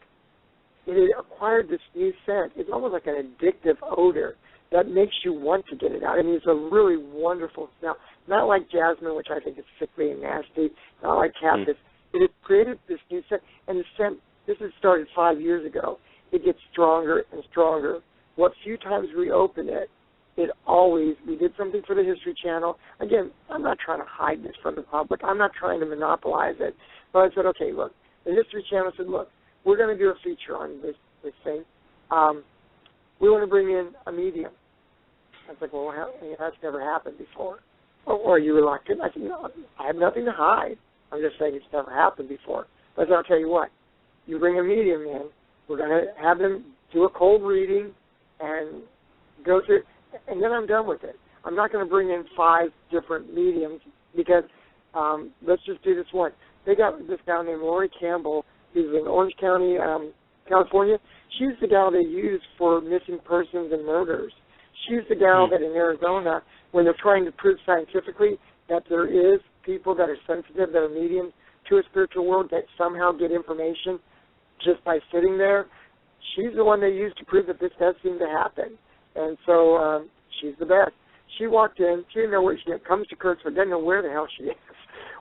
[SPEAKER 5] it had acquired this new scent. It's almost like an addictive odor that makes you want to get it out. I mean, it's a really wonderful smell. Not like jasmine, which I think is sickly and nasty, not like cactus. It has created this new scent, and the scent, this has started 5 years ago. It gets stronger and stronger. What few times we open it, we did something for the History Channel. Again, I'm not trying to hide this from the public. I'm not trying to monopolize it. But I said, okay, look, the History Channel said, look, we're going to do a feature on this thing. We want to bring in a medium. I was like, well, that's never happened before. Or are you reluctant? I said, no, I have nothing to hide. I'm just saying it's never happened before. But I said, I'll tell you what, you bring a medium in, we're going to have them do a cold reading and go through, and then I'm done with it. I'm not going to bring in 5 different mediums because let's just do this one. They got this gal named Lori Campbell, who's in Orange County, California. She's the gal they use for missing persons and murders. She's the gal that in Arizona, when they're trying to prove scientifically that there is people that are sensitive, that are mediums to a spiritual world, that somehow get information just by sitting there, she's the one they use to prove that this does seem to happen. And so she's the best. She walked in. She didn't know where she comes to Kirksville, doesn't know where the hell she is.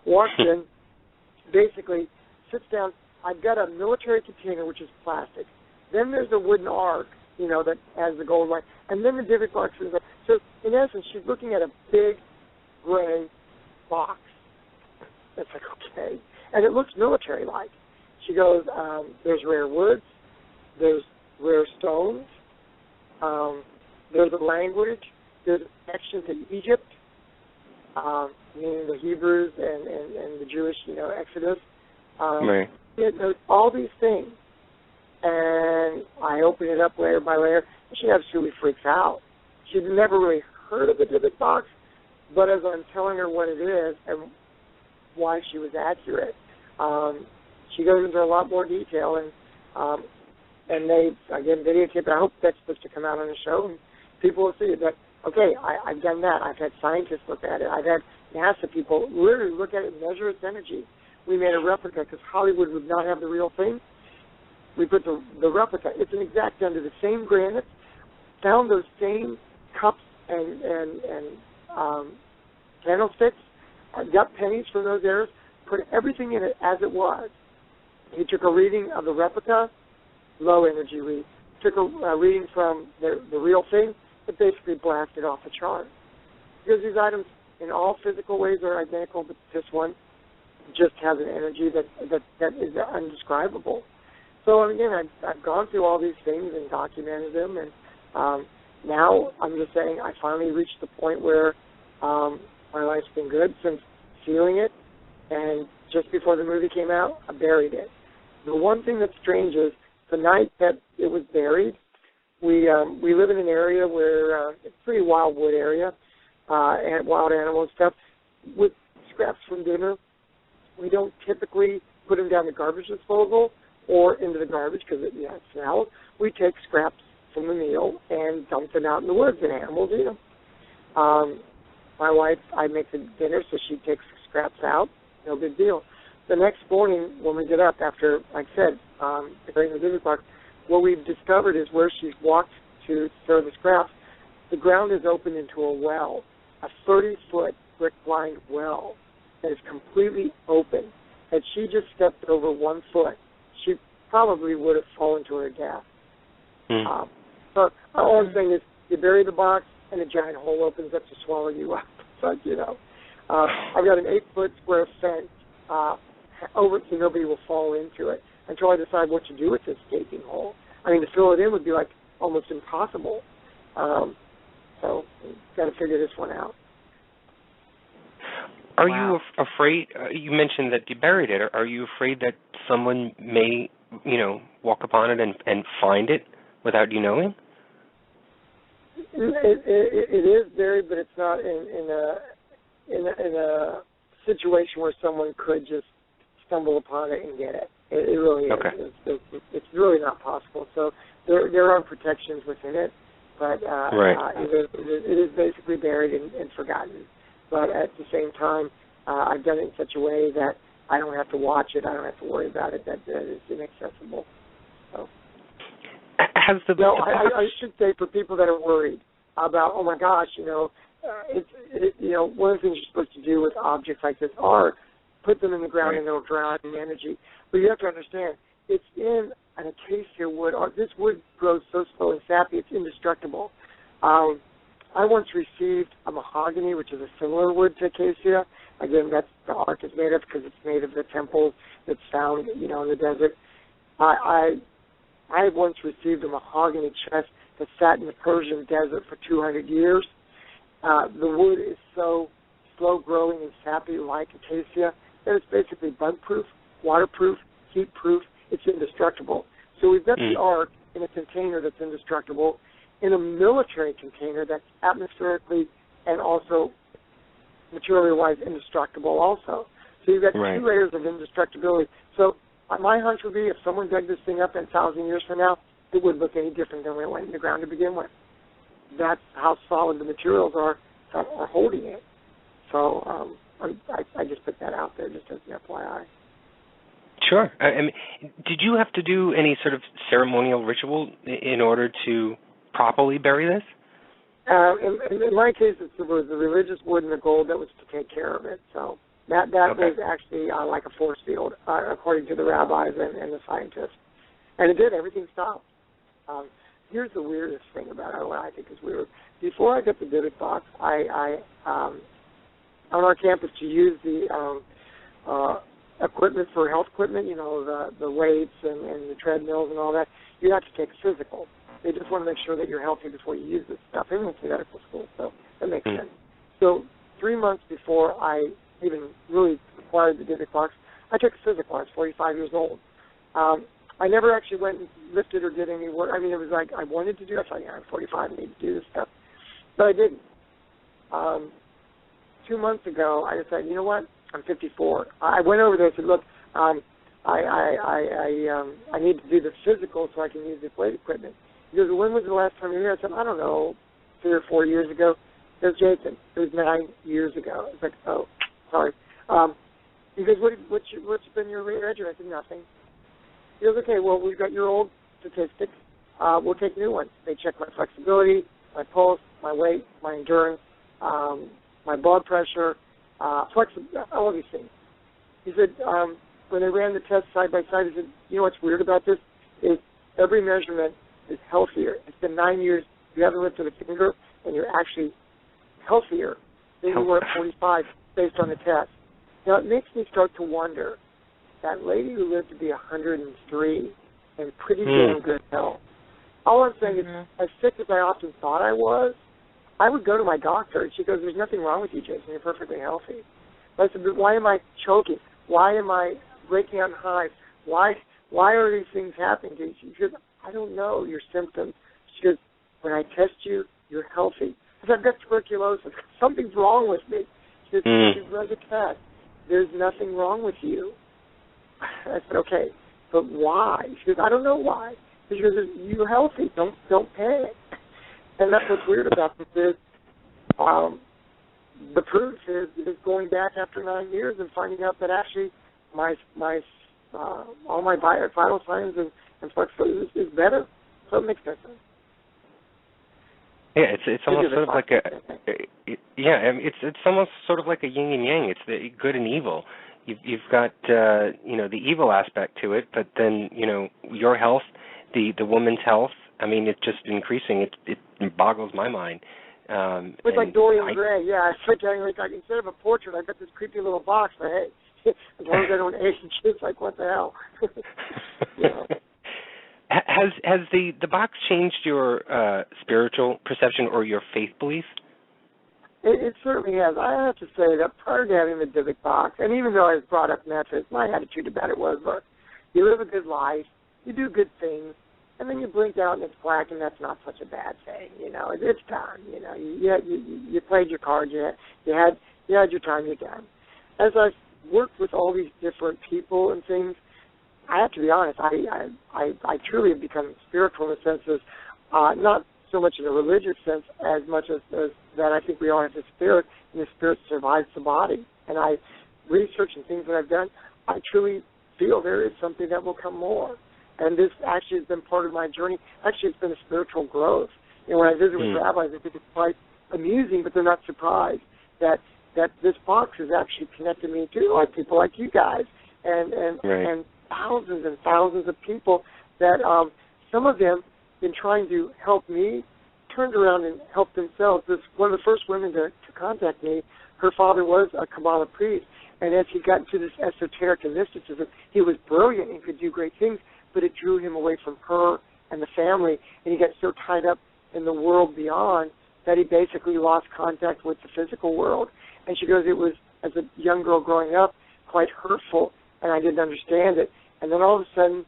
[SPEAKER 5] Walked in. Basically, sits down. I've got a military container, which is plastic. Then there's a wooden ark, that has the gold line. And then the Dibbuk box is like, so in essence, she's looking at a big gray box. That's like, okay. And it looks military-like. She goes, there's rare woods, there's rare stones, there's a language, there's a connection to Egypt, meaning the Hebrews and the Jewish, Exodus.
[SPEAKER 3] Right.
[SPEAKER 5] All these things. And I open it up layer by layer, and she absolutely freaks out. She'd never really heard of the Dibbuk box, but as I'm telling her what it is and why she was accurate, she goes into a lot more detail, and they, again, videotape it. I hope that's supposed to come out on the show, and people will see it. But, okay, I've done that. I've had scientists look at it. I've had NASA people literally look at it and measure its energy. We made a replica because Hollywood would not have the real thing. We put the replica. It's an exact under the same granite. Found those same cups and candlesticks. Got pennies from those eras. Put everything in it as it was. He took a reading of the replica, low energy read. Took a reading from the real thing. It basically blasted off the chart. Because these items, in all physical ways, are identical, but this one just has an energy that is undescribable. So, again, I've gone through all these things and documented them, and now I'm just saying I finally reached the point where my life's been good since sealing it, and just before the movie came out, I buried it. The one thing that's strange is the night that it was buried, we live in an area where it's a pretty wild wood area, and wild animal stuff. With scraps from dinner, we don't typically put them down the garbage disposal or into the garbage because it smells. We take scraps from the meal and dump them out in the woods, and animals eat them. My wife, I make the dinner, so she takes scraps out. No big deal. The next morning when we get up after, like I said, during the Dibbuk box, what we've discovered is where she's walked to throw the scraps, the ground is opened into a well, a 30-foot brick-lined well that is completely open. And she just stepped over 1 foot. She probably would have fallen to her death. But all I'm saying is you bury the box and a giant hole opens up to swallow you up. So, I've got an 8-foot square fence over so nobody will fall into it until I decide what to do with this gaping hole. I mean, to fill it in would be like almost impossible. So, got to figure this one out.
[SPEAKER 3] Are you afraid? You mentioned that you buried it. Are you afraid that someone may, walk upon it and find it without you knowing?
[SPEAKER 5] It is buried, but it's not in a situation where someone could just stumble upon it and get it. It really is.
[SPEAKER 3] Okay.
[SPEAKER 5] It's really not possible. So there are protections within it, but it is basically buried and forgotten. But at the same time, I've done it in such a way that I don't have to watch it. I don't have to worry about it. That it's inaccessible. So. I should say for people that are worried about, oh my gosh, one of the things you're supposed to do with objects like this are put them in the ground and they'll drown in energy. But you have to understand, it's in an acacia wood. This wood grows so slow and sappy, it's indestructible. I once received a mahogany, which is a similar wood to acacia. Again, that's the ark is made of because it's made of the temples that's found, in the desert. I once received a mahogany chest that sat in the Persian desert for 200 years. The wood is so slow-growing and sappy like acacia that it's basically bug-proof, waterproof, heat-proof. It's indestructible. So we've got the ark in a container that's indestructible, in a military container that's atmospherically and also materially-wise indestructible also. So you've got two layers of indestructibility. So my hunch would be if someone dug this thing up in 1,000 years from now, it wouldn't look any different than when it went in the ground to begin with. That's how solid the materials are that are holding it. So I just put that out there just as an FYI.
[SPEAKER 3] Sure. I mean, did you have to do any sort of ceremonial ritual in order to properly bury this?
[SPEAKER 5] In my case, it was the religious wood and the gold that was to take care of it. So That was actually like a force field, according to the rabbis and the scientists. And it did. Everything stopped. Here's the weirdest thing about it, what I think is weird. Before I got the Dibbuk box, I on our campus to use the equipment for health equipment, the weights and the treadmills and all that, you have to take a physical. They just want to make sure that you're healthy before you use this stuff. Everyone's in medical school, so that makes sense. So 3 months before I even really acquired the Dibbuk box, I took a physical. I was 45 years old. I never actually went and lifted or did any work. I mean, it was like I wanted to do it. I thought, I'm 45, I need to do this stuff. But I didn't. 2 months ago, I decided, you know what? I'm 54. I went over there and said, look, I need to do the physical so I can use this weight equipment. He goes, when was the last time you were here? I said, I don't know, 3 or 4 years ago. He goes, Jason, it was 9 years ago. It's like, oh, sorry. He goes, what's been your regimen? I said, nothing. He goes, okay, well, we've got your old statistics. We'll take new ones. They check my flexibility, my pulse, my weight, my endurance, my blood pressure, all these things. He said, when they ran the test side by side, he said, you know what's weird about this? Is every measurement is healthier. It's been 9 years. You haven't lifted a finger, and you're actually healthier than you were at 45 based on the test. Now, it makes me start to wonder, that lady who lived to be 103 in pretty damn good health. All I'm saying is, as sick as I often thought I was, I would go to my doctor, and she goes, there's nothing wrong with you, Jason. You're perfectly healthy. But I said, but why am I choking? Why am I breaking out in hives? Why are these things happening to you? She goes, I don't know your symptoms. She goes, when I test you, you're healthy. I said, I've got tuberculosis. Something's wrong with me. She said, she runs a test. There's nothing wrong with you. I said, okay, but why? She goes, I don't know why. She goes, you're healthy. Don't panic. And that's what's weird about this is the proof is going back after 9 years and finding out that actually my all my vital signs and flexibility is better. So it makes sense.
[SPEAKER 3] Yeah, it's almost sort of like it's almost sort of like a yin and yang. It's the good and evil. You've got the evil aspect to it, but then your health, the woman's health. I mean, it's just increasing. It boggles my mind.
[SPEAKER 5] It's like Dorian Gray. Yeah, it's like instead of a portrait, I've got this creepy little box. But hey, as long as I don't age, it's like what the hell.
[SPEAKER 3] Has the box changed your spiritual perception or your faith belief?
[SPEAKER 5] It certainly has. I have to say that prior to having the Dibbuk box, and even though I was brought up Methodist, my attitude about it was, look, you live a good life, you do good things, and then you blink out and it's black, and that's not such a bad thing. It's done. You played your cards. You had your time. You're done. As I've worked with all these different people and things, I have to be honest. I truly have become spiritual in the sense of not so much in a religious sense as much as that I think we all have the spirit, and the spirit survives the body. And I research and things that I've done, I truly feel there is something that will come more. And this actually has been part of my journey. Actually, it's been a spiritual growth. When I visit with rabbis, I think it's quite amusing, but they're not surprised that this box has actually connected me to people like you guys and thousands of people that some of them been trying to help me, turned around and helped themselves. One of the first women to contact me, her father was a Kabbalah priest, and as he got into this esoteric and mysticism, he was brilliant and could do great things, but it drew him away from her and the family, and he got so tied up in the world beyond that he basically lost contact with the physical world. And she goes, it was, as a young girl growing up, quite hurtful, and I didn't understand it. And then all of a sudden,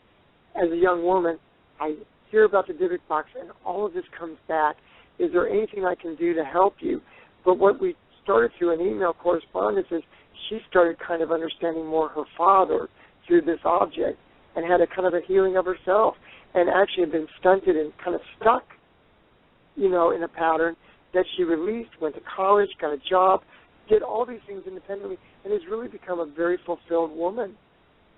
[SPEAKER 5] as a young woman, I hear about the Dibbuk box, and all of this comes back. Is there anything I can do to help you? But what we started through an email correspondence is she started kind of understanding more her father through this object and had a kind of a healing of herself and actually had been stunted and kind of stuck, in a pattern that she released, went to college, got a job, did all these things independently, and has really become a very fulfilled woman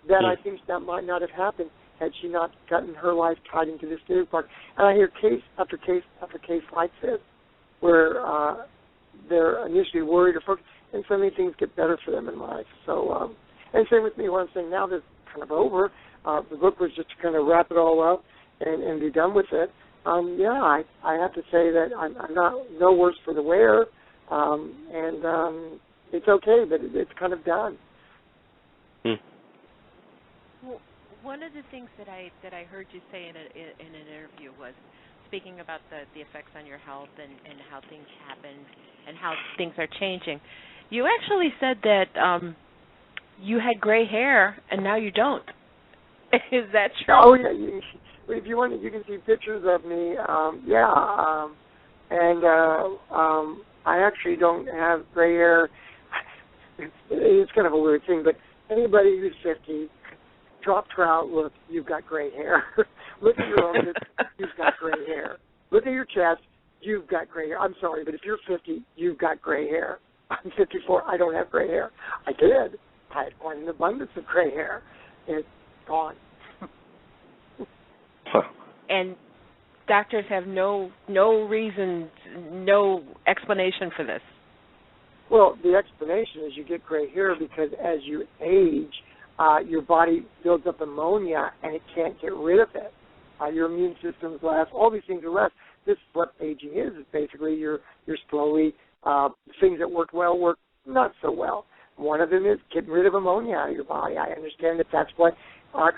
[SPEAKER 5] that I think that might not have happened had she not gotten her life tied into this Dibbuk box. And I hear case after case after case like this where they're initially worried or focused, and suddenly things get better for them in life. So, and same with me. What I'm saying now that's kind of over. The book was just to kind of wrap it all up and be done with it. I have to say that I'm not no worse for the wear, and it's okay, but it's kind of done.
[SPEAKER 4] Well, one of the things that I heard you say in an interview was speaking about the effects on your health and how things happen and how things are changing. You actually said that you had gray hair and now you don't. Is that true?
[SPEAKER 5] Oh yeah. If you want, you can see pictures of me. I actually don't have gray hair. It's kind of a weird thing, but anybody who's 50, drop trout, look, you've got gray hair. Look at your armpits, you've got gray hair. Look at your chest, you've got gray hair. I'm sorry, but if you're 50, you've got gray hair. I'm 54, I don't have gray hair. I did. I had quite an abundance of gray hair. It's gone.
[SPEAKER 4] And doctors have no reason, no explanation for this.
[SPEAKER 5] Well, the explanation is you get gray hair because as you age, your body builds up ammonia and it can't get rid of it. Your immune system's less. All these things are less. This is what aging is. It's basically you're slowly, things that work well work not so well. One of them is getting rid of ammonia out of your body. I understand that that's what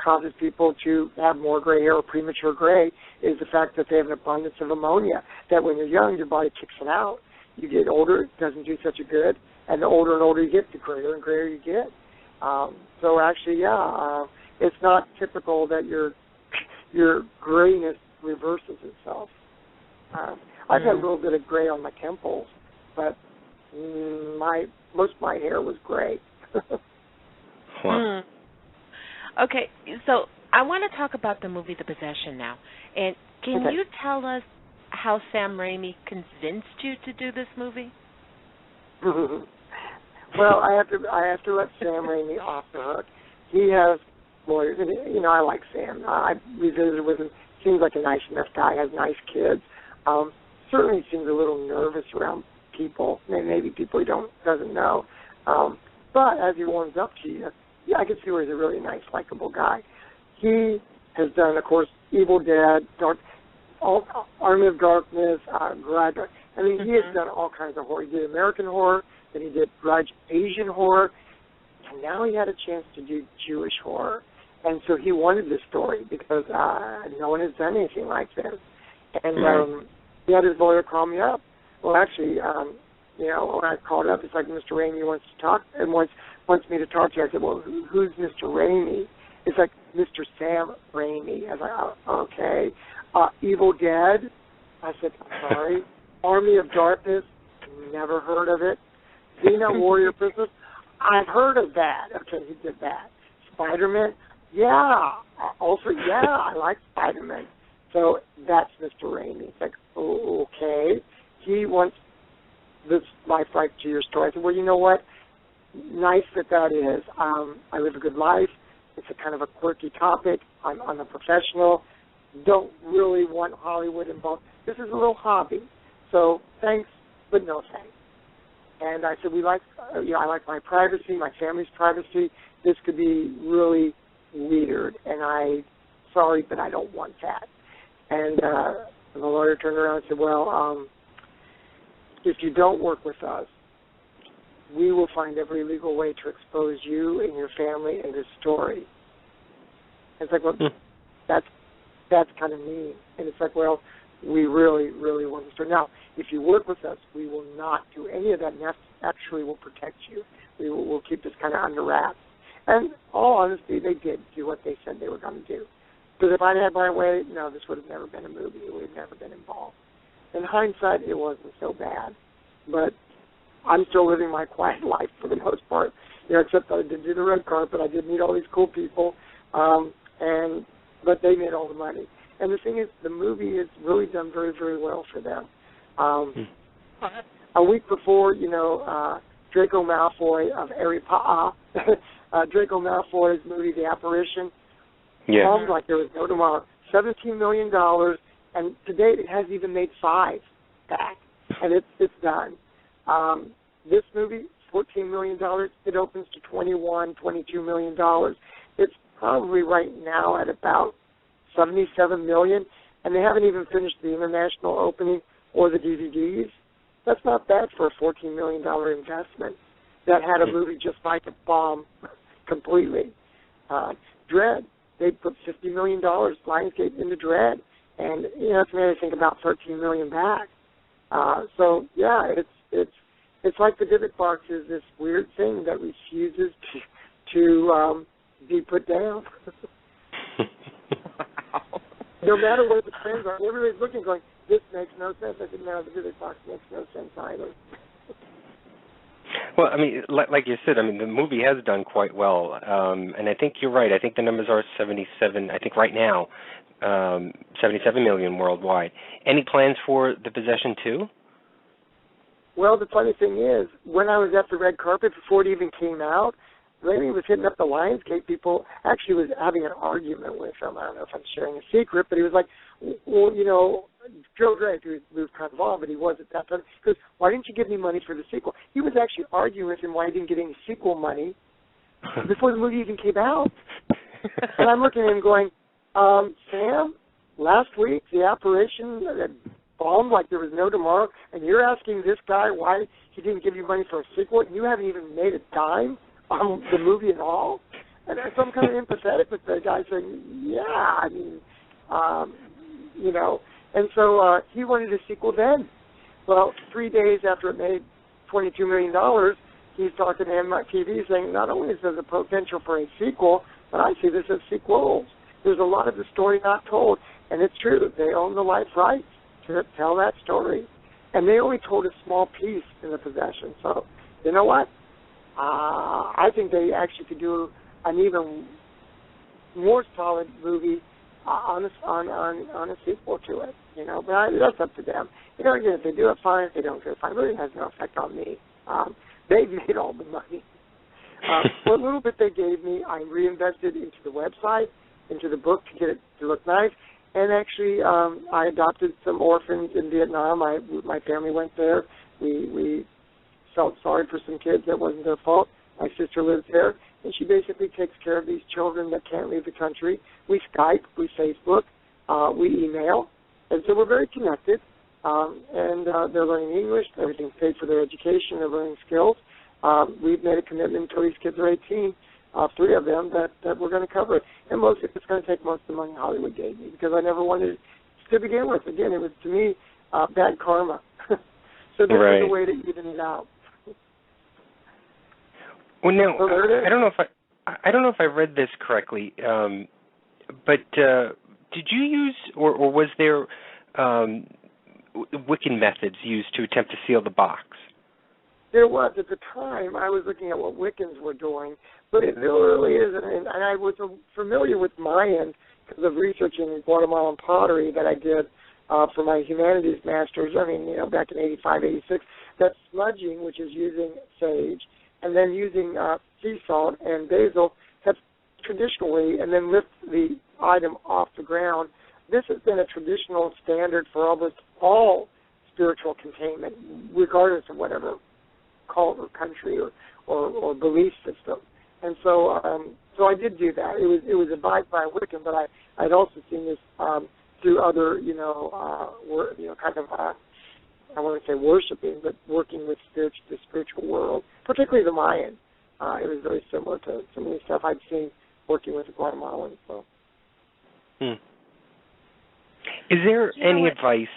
[SPEAKER 5] causes people to have more gray hair or premature gray is the fact that they have an abundance of ammonia, that when you're young, your body kicks it out. You get older, it doesn't do such a good, and the older you get, the grayer and grayer you get. So actually, it's not typical that your grayness reverses itself. I've had a little bit of gray on my temples, but most of my hair was gray.
[SPEAKER 4] Okay, so I want to talk about the movie The Possession now. And can you tell us how Sam Raimi convinced you to do this movie?
[SPEAKER 5] Well, I have to let Sam Raimi off the hook. He has lawyers, and I like Sam. I revisited with him. Seems like a nice enough guy. Has nice kids. Certainly seems a little nervous around people. Maybe people he doesn't know. But as he warms up to you, I can see where he's a really nice, likable guy. He has done, of course, Evil Dead, Army of Darkness, Grudge. I mean, he has done all kinds of horror. He did American horror, then he did Grudge, Asian horror, and now he had a chance to do Jewish horror. And so he wanted this story because no one has done anything like this. And he had his lawyer call me up. Well, actually, when I called up, it's like Mr. Raimi wants to talk and wants me to talk to you. I said, well, who's Mr. Raimi? It's like Mr. Sam Raimi. I was like, oh, okay. Evil Dead? I said, I'm sorry. Army of Darkness? Never heard of it. Xena Warrior Princess? I've heard of that. Okay, he did that. Spider-Man? Yeah. Also, yeah, I like Spider-Man. So that's Mr. Raimi. It's like, oh, okay. He wants this life right to your story. I said, well, you know what? Nice that is. I live a good life. It's a kind of a quirky topic. I'm a professional. Don't really want Hollywood involved. This is a little hobby. So thanks, but no thanks. And I said, I like my privacy, my family's privacy. This could be really weird, and sorry, but I don't want that. And the lawyer turned around and said, well, if you don't work with us, we will find every legal way to expose you and your family in this story. And it's like, well, that's kind of mean. And it's like, well, we really, really want the story. Now, if you work with us, we will not do any of that, and that actually will protect you. We'll keep this kind of under wraps. And all honesty, they did do what they said they were going to do. Because if I'd had my way, no, this would have never been a movie. It would have never been involved. In hindsight, it wasn't so bad. But I'm still living my quiet life for the most part, except that I did do the red carpet. I did meet all these cool people, but they made all the money. And the thing is, the movie has really done very, very well for them. A week before, Draco Malfoy of Harry Potter, Draco Malfoy's movie, The Apparition, bombed like there was no tomorrow. $17 million, and to date it hasn't even made $5 back, and it's done. This movie, $14 million, it opens to $21, $22 million. It's probably right now at about $77 million, and they haven't even finished the international opening or the DVDs. That's not bad for a $14 million investment that had a movie just like a bomb completely. Dread, they put $50 million, Lionsgate, into Dread, and it's made I think about $13 million back. So yeah, it's like the Dibbuk box is this weird thing that refuses to be put down. No matter what the trends are, everybody's looking, going, this makes no sense. I think now the Dibbuk box makes no sense either.
[SPEAKER 3] Well, I mean, like you said, I mean, the movie has done quite well, and I think you're right. I think the numbers are 77. I think right now, 77 million worldwide. Any plans for The Possession 2?
[SPEAKER 5] Well, the funny thing is, when I was at the red carpet before it even came out, Raimi was hitting up the Lionsgate people. Actually, was having an argument with them. I don't know if I'm sharing a secret, but he was like, well, Joe Drake, who moved kind of on, but he was at that time, because why didn't you give me money for the sequel? He was actually arguing with him why he didn't get any sequel money before the movie even came out. And I'm looking at him going, Sam, last week the apparition bombed like there was no tomorrow, and you're asking this guy why he didn't give you money for a sequel, and you haven't even made a dime on the movie at all? And so I'm kind of empathetic with the guy saying, yeah, I mean, and so he wanted a sequel then. Well, 3 days after it made $22 million, he's talking to him on TV saying, not only is there the potential for a sequel, but I see this as sequels. There's a lot of the story not told, and it's true. They own the life rights to tell that story. And they only told a small piece in The Possession. So, you know what? I think they actually could do an even more solid movie on a sequel to it, but that's up to them. Again, if they do it, fine. If they don't do it, fine. It really has no effect on me. They've made all the money. What little bit they gave me, I reinvested into the website, into the book to get it to look nice, and actually I adopted some orphans in Vietnam. My family went there. We felt sorry for some kids. That wasn't their fault. My sister lives there, and she basically takes care of these children that can't leave the country. We Skype, we Facebook, we email, and so we're very connected, and they're learning English. Everything's paid for their education. They're learning skills. We've made a commitment until these kids are 18, 3 of them, that we're going to cover it. And most of it's going to take most of the money Hollywood gave me because I never wanted to begin with. Again, it was, to me, bad karma. So this is a way to even it out.
[SPEAKER 3] Well, now, I don't know if I read this correctly, but did you use, or was there Wiccan methods used to attempt to seal the box?
[SPEAKER 5] There was. At the time, I was looking at what Wiccans were doing, but it really isn't. And I was familiar with Mayan because of researching Guatemalan pottery that I did for my humanities masters, back in 85, 86. That smudging, which is using sage, and then using sea salt and basil, have traditionally, and then lift the item off the ground. This has been a traditional standard for almost all spiritual containment, regardless of whatever cult or country or belief system. And so I did do that. It was advised by a Wiccan, but I'd also seen this through other, I want to say worshiping, but working with the spiritual world, particularly the Mayan. It was very similar to some of the stuff I'd seen working with the Guatemalans. So.
[SPEAKER 3] Is there any advice?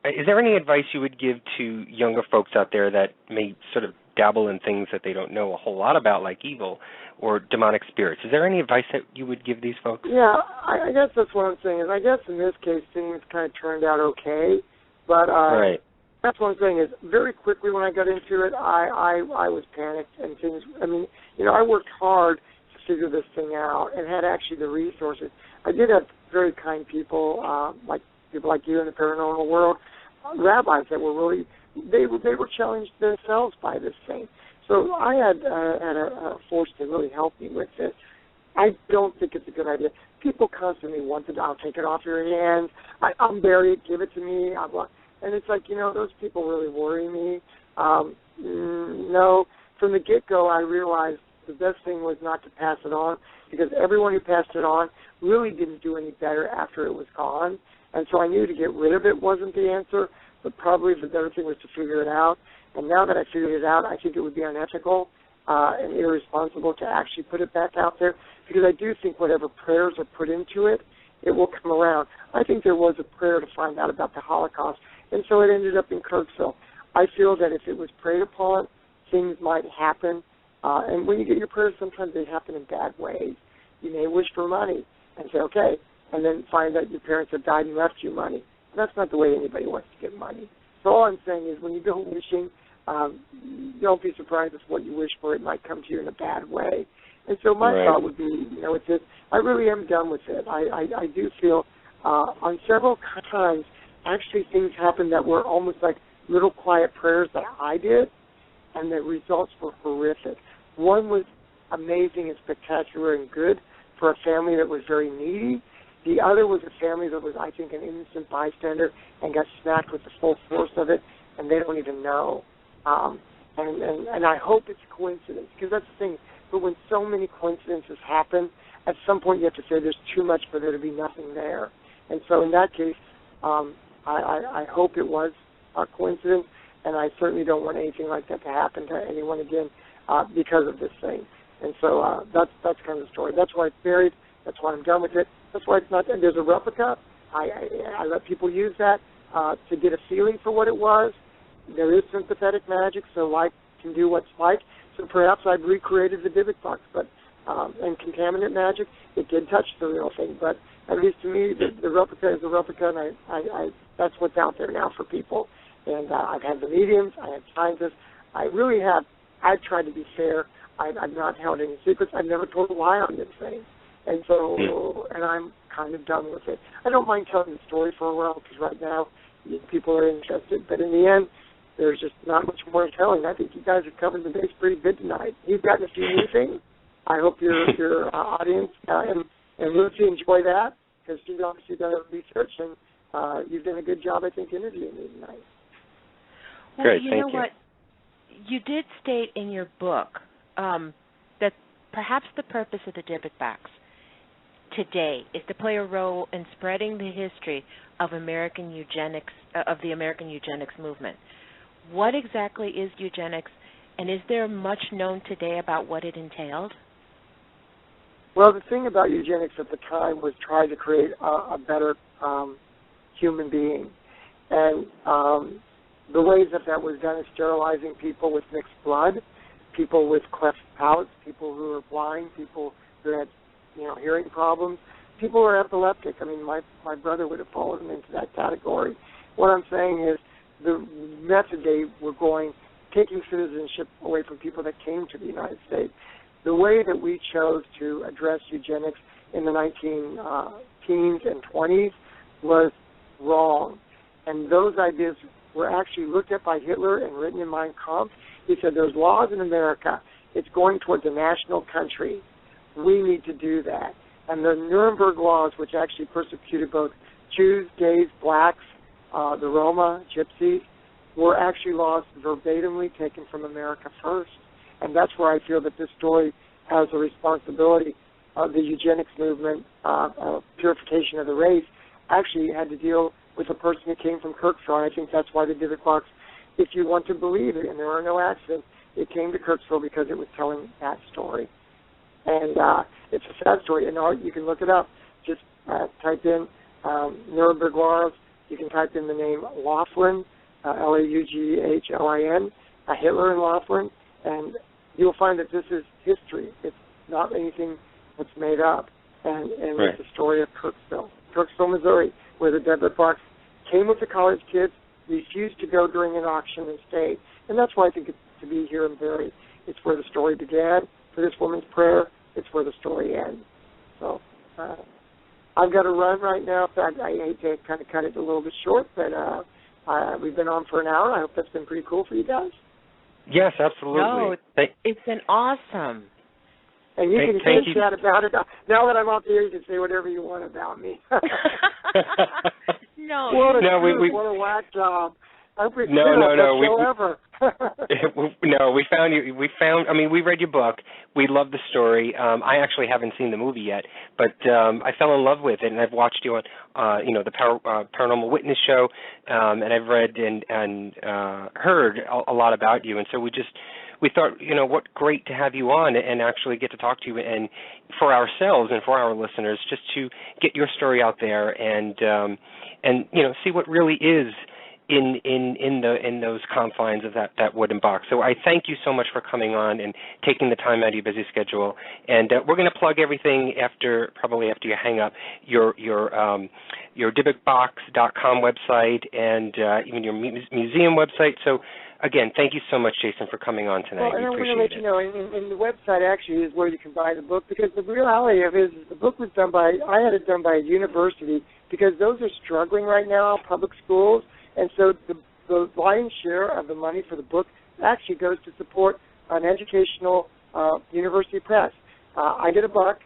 [SPEAKER 3] Is there any advice you would give to younger folks out there that may sort of dabble in things that they don't know a whole lot about, like evil or demonic spirits? Is there any advice that you would give these folks? Yeah,
[SPEAKER 5] I guess that's what I'm saying. I guess in this case things kind of turned out okay, but that's one thing is very quickly when I got into it, I was panicked and things. I worked hard to figure this thing out and had actually the resources. I did have very kind people, like people like you in the paranormal world, rabbis that were really, they were challenged themselves by this thing. So I had a force to really help me with this. I don't think it's a good idea. People constantly want it. I'll take it off your hands. I'll bury it. Give it to me. And it's like, those people really worry me. No, from the get-go, I realized the best thing was not to pass it on, because everyone who passed it on really didn't do any better after it was gone. And so I knew to get rid of it wasn't the answer, but probably the better thing was to figure it out. And now that I figured it out, I think it would be unethical and irresponsible to actually put it back out there, because I do think whatever prayers are put into it, it will come around. I think there was a prayer to find out about the Holocaust, and so it ended up in Kirksville. I feel that if it was prayed upon, things might happen. And when you get your prayers, sometimes they happen in bad ways. You may wish for money and say, okay, and then find out your parents have died and left you money. That's not the way anybody wants to get money. So all I'm saying is when you go wishing, don't be surprised if what you wish for, it might come to you in a bad way. And so my thought would be, it's this, I really am done with it. I do feel on several times, actually things happened that were almost like little quiet prayers that I did, and the results were horrific. One was amazing and spectacular and good for a family that was very needy. The other was a family that was, I think, an innocent bystander and got smacked with the full force of it, and they don't even know. And I hope it's a coincidence, because that's the thing. But when so many coincidences happen, at some point you have to say there's too much for there to be nothing there. And so in that case, I hope it was a coincidence, and I certainly don't want anything like that to happen to anyone again because of this thing. And so that's kind of the story. That's why it's buried. That's why I'm done with it. That's why it's not. There's a replica. I let people use that to get a feeling for what it was. There is sympathetic magic, so like can do what's like. So perhaps I've recreated the Dibbuk box, but and contaminant magic, it did touch the real thing. But at least to me, the replica is a replica, and I that's what's out there now for people. And I've had the mediums, I had scientists. I really have. I've tried to be fair. I've not held any secrets. I've never told a lie on this thing. And so, and I'm kind of done with it. I don't mind telling the story for a while, because right now people are interested. But in the end, there's just not much more telling. I think you guys have covered the base pretty good tonight. You've gotten a few new things. I hope your audience and Lucy enjoy that, because she's obviously done her research, and you've done a good job, I think, interviewing me tonight.
[SPEAKER 4] Well,
[SPEAKER 3] Great,
[SPEAKER 4] you
[SPEAKER 3] thank
[SPEAKER 4] know
[SPEAKER 3] you.
[SPEAKER 4] what? You did state in your book that perhaps the purpose of the Dibbuk box today is to play a role in spreading the history of American eugenics, of the American eugenics movement. What exactly is eugenics, and is there much known today about what it entailed?
[SPEAKER 5] Well, the thing about eugenics at the time was trying to create a better human being. And the ways that was done is sterilizing people with mixed blood, people with cleft palates, people who are blind, people who had hearing problems, people who are epileptic. I mean, my brother would have fallen into that category. What I'm saying is the method they were going, taking citizenship away from people that came to the United States. The way that we chose to address eugenics in the 19-teens and 20s was wrong. And those ideas were actually looked at by Hitler and written in Mein Kampf. He said, there's laws in America. It's going towards a national country. We need to do that. And the Nuremberg laws, which actually persecuted both Jews, gays, blacks, the Roma, gypsies, were actually laws verbatimly taken from America first. And that's where I feel that this story has a responsibility of the eugenics movement, purification of the race, actually had to deal with a person who came from Kirksville. I think that's why the Dibbuk box, if you want to believe it, and there are no accidents, it came to Kirksville because it was telling that story. And it's a sad story. And you can look it up. Just type in Nuremberg laws. You can type in the name Laughlin, Laughlin, Hitler and Laughlin, and you'll find that this is history. It's not anything that's made up. And
[SPEAKER 3] right.
[SPEAKER 5] It's the story of Kirksville, Missouri, where the Dibbuk box came with the college kids, refused to go during an auction, and stayed. And that's why I think it's to be here and buried. It's where the story began. For this woman's prayer, it's where the story ends. So I've got to run right now. So I hate to kind of cut it a little bit short, but we've been on for an hour. I hope that's been pretty cool for you guys.
[SPEAKER 3] Yes, absolutely.
[SPEAKER 4] No, it's been awesome.
[SPEAKER 5] And you can chat about it. Now that I'm out there, you can say whatever you want about me.
[SPEAKER 4] No.
[SPEAKER 5] What a whack job. I hope it's
[SPEAKER 3] No.
[SPEAKER 5] ever.
[SPEAKER 3] No, we found you. I mean, we read your book. We love the story. I actually haven't seen the movie yet, but I fell in love with it, and I've watched you on, the Paranormal Witness show, and I've read and heard a lot about you, and so we thought, what great to have you on and actually get to talk to you, and for ourselves and for our listeners, just to get your story out there and see what really is in those confines of that wooden box. So I thank you so much for coming on and taking the time out of your busy schedule. And we're going to plug everything probably after you hang up, your Dibbukbox.com website and even your museum website. So again, thank you so much, Jason, for coming on tonight.
[SPEAKER 5] Well, and I want to let you know, and the website actually is where you can buy the book, because the reality of it is the book was I had it done by a university, because those are struggling right now, public schools. And so the lion's share of the money for the book actually goes to support an educational university press. I get $1,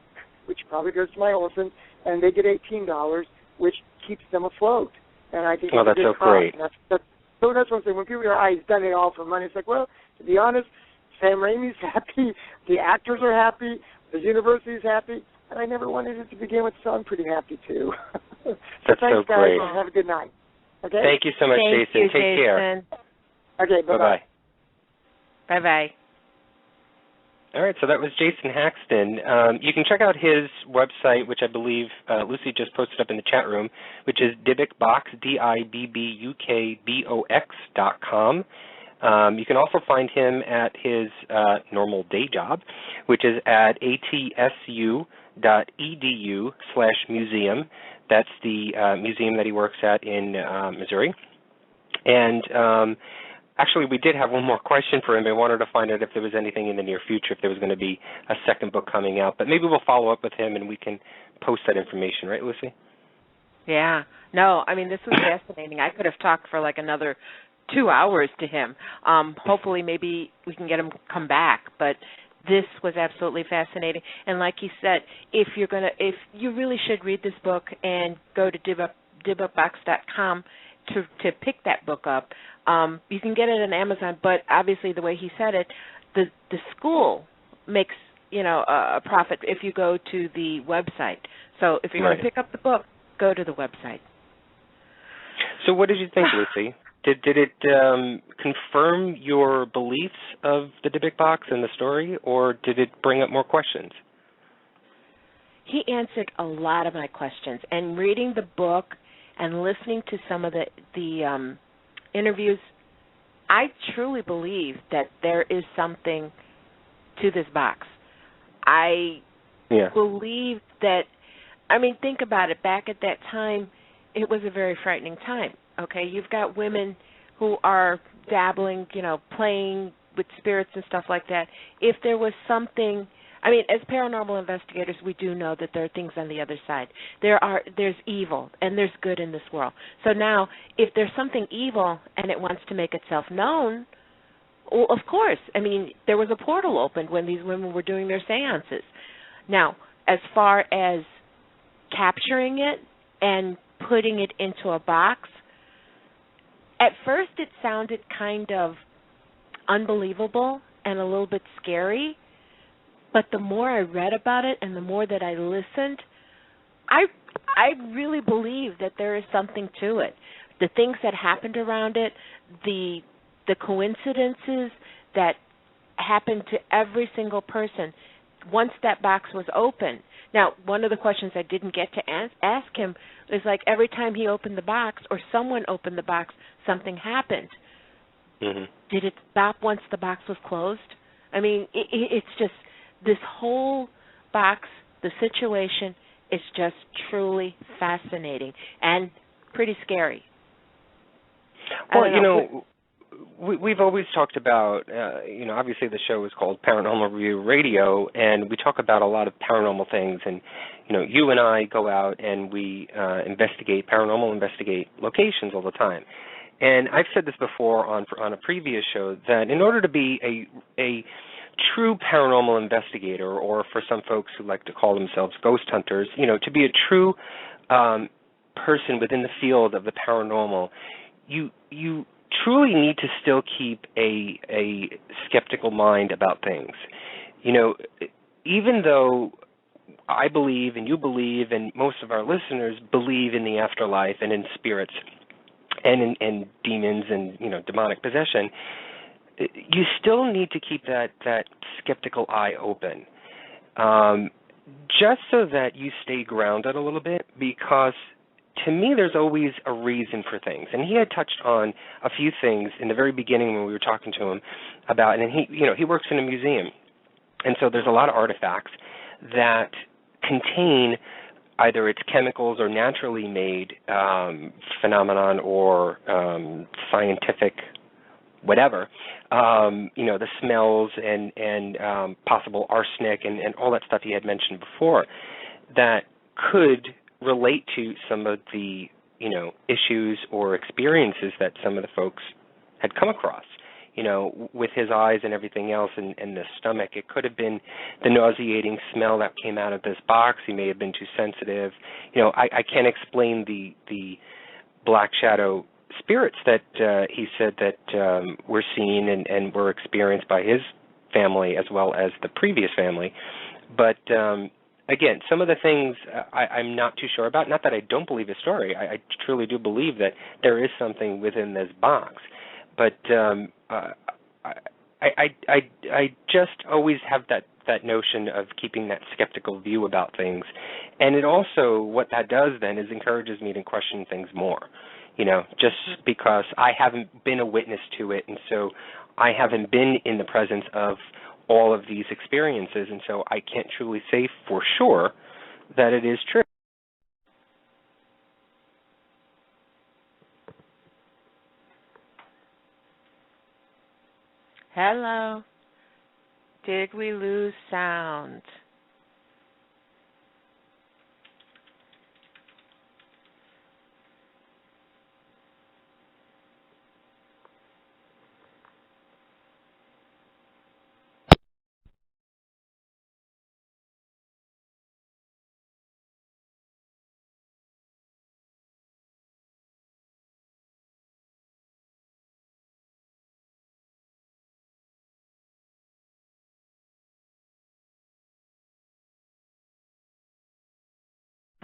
[SPEAKER 5] which probably goes to my orphans, and they get $18, which keeps them afloat. And I think
[SPEAKER 3] that's so great.
[SPEAKER 5] So that's what I'm saying. When people are, he's done it all for money, it's like, well, to be honest, Sam Raimi's happy, the actors are happy, the university's happy, and I never wanted it to begin with, so I'm pretty happy too.
[SPEAKER 3] That's
[SPEAKER 5] thanks,
[SPEAKER 3] so
[SPEAKER 5] guys,
[SPEAKER 3] great.
[SPEAKER 5] and have a good night. Okay?
[SPEAKER 3] Thank you so much, Jason. Take care.
[SPEAKER 5] Okay, bye-bye.
[SPEAKER 4] Bye-bye.
[SPEAKER 3] All right, so that was Jason Haxton. You can check out his website, which I believe Lucy just posted up in the chat room, which is Dibbukbox, Dibbukbox.com. You can also find him at his normal day job, which is at atsu.edu/museum. That's the museum that he works at in Missouri. And actually, we did have one more question for him. I wanted to find out if there was anything in the near future, if there was going to be a second book coming out. But maybe we'll follow up with him and we can post that information, right, Lucy?
[SPEAKER 4] Yeah. No, I mean, this was fascinating. I could have talked for like another 2 hours to him. Hopefully maybe we can get him come back. But this was absolutely fascinating. And like he said, if you really should read this book and go to Dibbukbox.com to pick that book up. You can get it on Amazon, but obviously the way he said it, the school makes a profit if you go to the website. So if you're going to pick up the book, go to the website.
[SPEAKER 3] So what did you think, Lucy? Did it confirm your beliefs of the Dibbuk box and the story, or did it bring up more questions?
[SPEAKER 4] He answered a lot of my questions, and reading the book and listening to some of the interviews, I truly believe that there is something to this box. I believe that, I mean, think about it. Back at that time, it was a very frightening time. Okay, you've got women who are dabbling, playing with spirits and stuff like that. If there was something, I mean, as paranormal investigators, we do know that there are things on the other side. There's evil and there's good in this world. So now, if there's something evil and it wants to make itself known, well, of course. I mean, there was a portal opened when these women were doing their seances. Now, as far as capturing it and putting it into a box, at first it sounded kind of unbelievable and a little bit scary, but the more I read about it and the more that I listened, I really believe that there is something to it. The things that happened around it, the coincidences that happened to every single person once that box was open. Now, one of the questions I didn't get to ask him is like every time he opened the box or someone opened the box, something happened.
[SPEAKER 3] Mm-hmm.
[SPEAKER 4] Did it stop once the box was closed? I mean, it's just this whole box, the situation is just truly fascinating and pretty scary.
[SPEAKER 3] Well, we've always talked about, obviously the show is called Paranormal Review Radio, and we talk about a lot of paranormal things. And, you and I go out and we investigate locations all the time. And I've said this before on a previous show that in order to be a true paranormal investigator, or for some folks who like to call themselves ghost hunters, to be a true person within the field of the paranormal, you truly need to still keep a skeptical mind about things. You know, even though I believe and you believe and most of our listeners believe in the afterlife and in spirits and in demons and, you know, demonic possession, you still need to keep that skeptical eye open, just so that you stay grounded a little bit, because to me there's always a reason for things. And he had touched on a few things in the very beginning when we were talking to him about, and he works in a museum, and so there's a lot of artifacts that contain either it's chemicals or naturally made phenomenon or scientific whatever, you know, the smells and possible arsenic and all that stuff he had mentioned before that could relate to some of the, you know, issues or experiences that some of the folks had come across. You know, with his eyes and everything else and the stomach, it could have been the nauseating smell that came out of this box. He may have been too sensitive. You know, I can't explain the black shadow spirits that he said that were seen and were experienced by his family as well as the previous family. But, again, some of the things I'm not too sure about. Not that I don't believe his story. I truly do believe that there is something within this box. But I just always have that notion of keeping that skeptical view about things. And it also, what that does then is encourages me to question things more, you know, just because I haven't been a witness to it, and so I haven't been in the presence of all of these experiences, and so I can't truly say for sure that it is true.
[SPEAKER 4] Hello. Did we lose sound?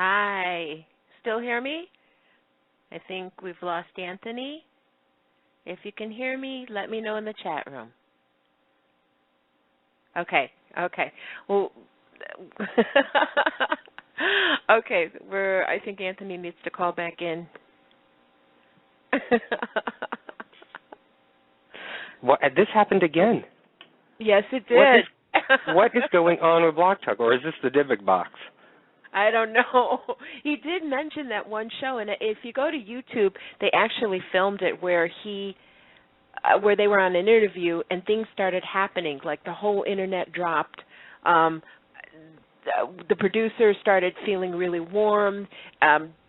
[SPEAKER 4] Hi. Still hear me? I think we've lost Anthony. If you can hear me, let me know in the chat room. Okay. Well, okay. I think Anthony needs to call back in.
[SPEAKER 3] This happened again.
[SPEAKER 4] Yes, it did.
[SPEAKER 3] What is going on with Block Talk, or is this the Dibbuk box?
[SPEAKER 4] I don't know. He did mention that one show, and if you go to YouTube, they actually filmed it where they were on an interview and things started happening, like the whole internet dropped. The producer started feeling really warm.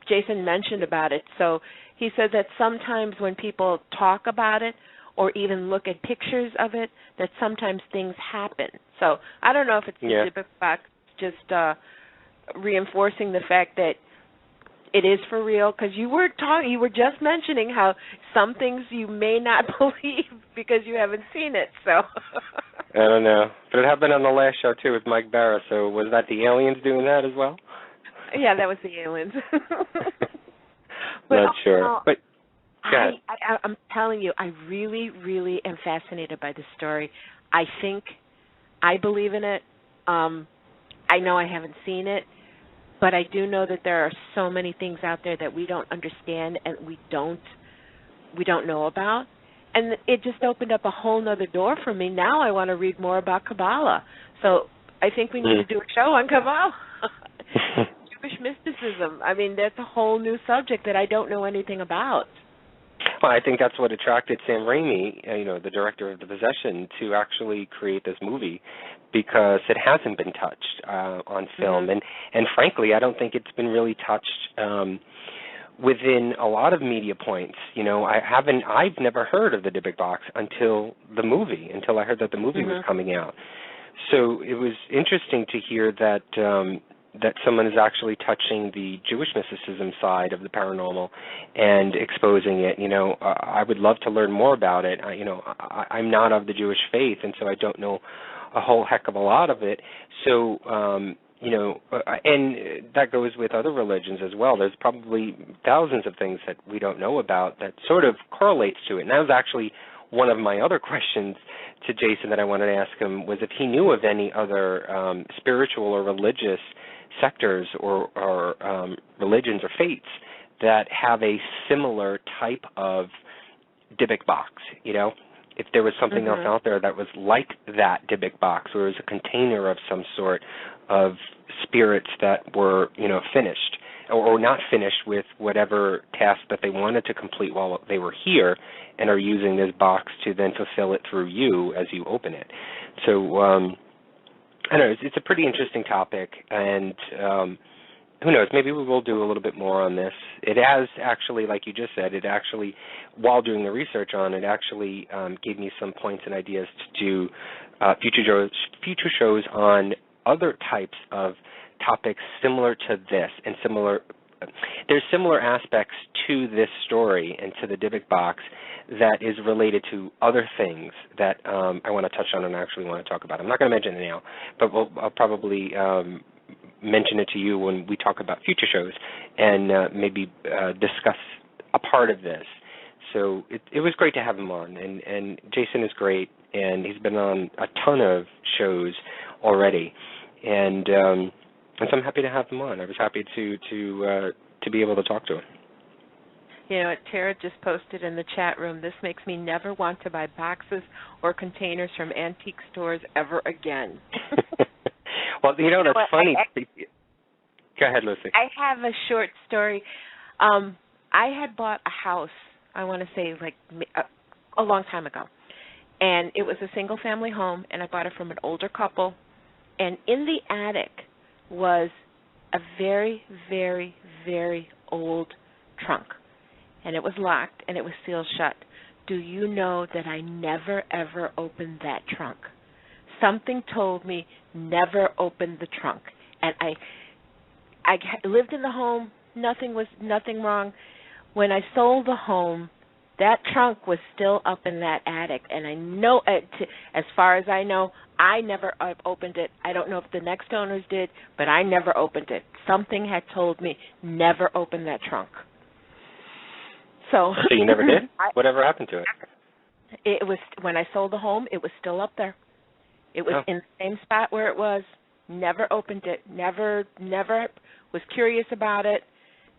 [SPEAKER 4] Jason mentioned about it. So he said that sometimes when people talk about it or even look at pictures of it, that sometimes things happen. So I don't know if it's the Dibbuk box just reinforcing the fact that it is for real, because you were just mentioning how some things you may not believe because you haven't seen it. So
[SPEAKER 3] I don't know, but it happened on the last show too with Mike Barra. So was that the aliens doing that as well?
[SPEAKER 4] Yeah, that was the aliens.
[SPEAKER 3] Not sure, but
[SPEAKER 4] I'm telling you, I really, really am fascinated by this story. I think I believe in it. I know I haven't seen it, but I do know that there are so many things out there that we don't understand and we don't know about. And it just opened up a whole other door for me. Now I want to read more about Kabbalah. So I think we need to do a show on Kabbalah. Jewish mysticism. I mean, that's a whole new subject that I don't know anything about.
[SPEAKER 3] Well, I think that's what attracted Sam Raimi, the director of The Possession, to actually create this movie, because it hasn't been touched on film, and frankly, I don't think it's been really touched within a lot of media points. I've never heard of the Dibbuk box until I heard that the movie was coming out. So it was interesting to hear that that someone is actually touching the Jewish mysticism side of the paranormal and exposing it. I would love to learn more about it. I'm not of the Jewish faith, and so I don't know a whole heck of a lot of it. So, and that goes with other religions as well. There's probably thousands of things that we don't know about that sort of correlates to it. And that was actually one of my other questions to Jason that I wanted to ask him, was if he knew of any other spiritual or religious sectors or religions or faiths that have a similar type of Dibbuk box, if there was something else out there that was like that Dibbuk box, or was a container of some sort of spirits that were, finished or not finished with whatever task that they wanted to complete while they were here, and are using this box to then fulfill it through you as you open it. So, I don't know, it's a pretty interesting topic, and who knows, maybe we will do a little bit more on this. It has actually, like you just said, while doing the research on it, actually gave me some points and ideas to do future shows on other types of topics similar to this, and there's similar aspects to this story and to the Dibbuk box that is related to other things that I want to touch on and actually want to talk about. I'm not going to mention it now, but I'll probably mention it to you when we talk about future shows, and maybe discuss a part of this. So it was great to have him on, and Jason is great, and he's been on a ton of shows already, and so I'm happy to have him on. I was happy to be able to talk to him.
[SPEAKER 4] Tara just posted in the chat room, this makes me never want to buy boxes or containers from antique stores ever again.
[SPEAKER 3] Well, that's funny. Go ahead, Lucy.
[SPEAKER 4] I have a short story. I had bought a house, I want to say like a long time ago, and it was a single-family home, and I bought it from an older couple, and in the attic was a very, very, very old trunk, and it was locked, and it was sealed shut. Do you know that I never, ever opened that trunk? Something told me never open the trunk, and I lived in the home. Nothing wrong. When I sold the home, that trunk was still up in that attic, and I know, as far as I know, I never opened it. I don't know if the next owners did, but I never opened it. Something had told me never open that trunk. So
[SPEAKER 3] you never did? Whatever happened to it?
[SPEAKER 4] It was, when I sold the home, it was still up there. It was in the same spot where it was. Never opened it. Never was curious about it.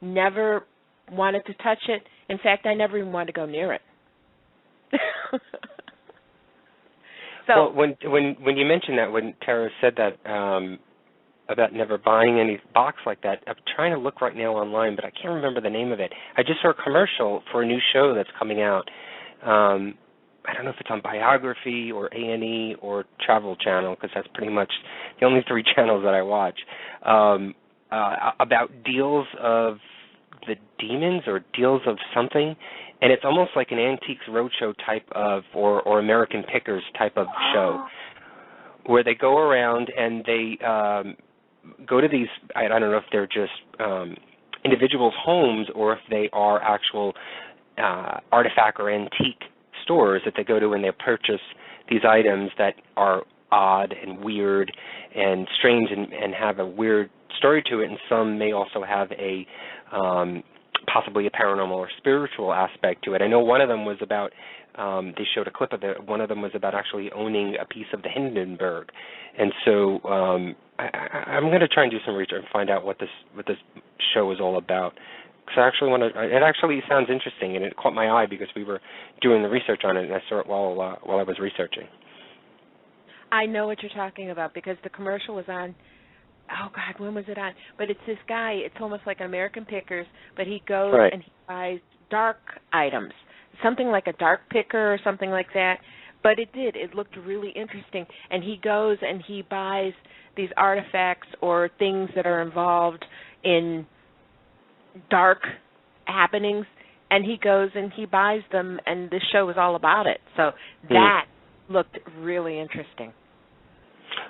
[SPEAKER 4] Never wanted to touch it. In fact, I never even wanted to go near it.
[SPEAKER 3] So, well, when you mentioned that, when Tara said that about never buying any box like that, I'm trying to look right now online, but I can't remember the name of it. I just saw a commercial for a new show that's coming out. I don't know if it's on Biography or A&E or Travel Channel, because that's pretty much the only three channels that I watch, about deals of the demons or deals of something, and it's almost like an Antiques Roadshow type of, or American Pickers type of show, where they go around and they go to these, I don't know if they're just individuals' homes or if they are actual artifact or antique stores that they go to and they purchase these items that are odd and weird and strange and have a weird story to it, and some may also have a possibly a paranormal or spiritual aspect to it. I know one of them was about, they showed a clip of it, one of them was about actually owning a piece of the Hindenburg. And so I'm going to try and do some research and find out what this show is all about. Because I actually want to, it actually sounds interesting, and it caught my eye because we were doing the research on it, and I saw it while I was researching.
[SPEAKER 4] I know what you're talking about because the commercial was on, oh, God, when was it on? But it's this guy, it's almost like American Pickers, but he goes and he buys dark items, something like a dark picker or something like that. But it looked really interesting. And he goes and he buys these artifacts or things that are involved in dark happenings, and he goes and he buys them, and this show is all about it. So that looked really interesting.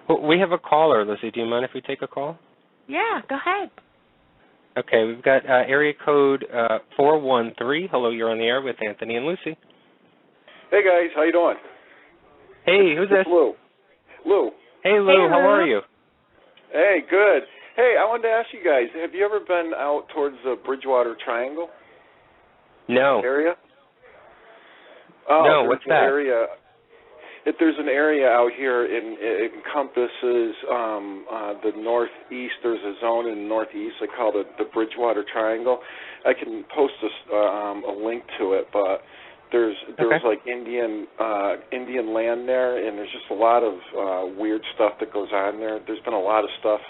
[SPEAKER 3] Well, we have a caller, Lizzie. Do you mind if we take a call?
[SPEAKER 4] Yeah, go ahead.
[SPEAKER 3] Okay, we've got area code 413. Hello, you're on the air with Anthony and Lucy.
[SPEAKER 6] Hey guys, how you doing?
[SPEAKER 3] Hey, who's this?
[SPEAKER 6] Lou. Lou.
[SPEAKER 3] Hey, Lou. How are you?
[SPEAKER 6] Hey, good. Hey, I wanted to ask you guys, have you ever been out towards the Bridgewater Triangle?
[SPEAKER 3] No.
[SPEAKER 6] Area?
[SPEAKER 3] No, what's that?
[SPEAKER 6] There's an area out here, it encompasses the northeast. There's a zone in the northeast they call the Bridgewater Triangle. I can post a link to it, but there's like Indian land there, and there's just a lot of weird stuff that goes on there. There's been a lot of stuff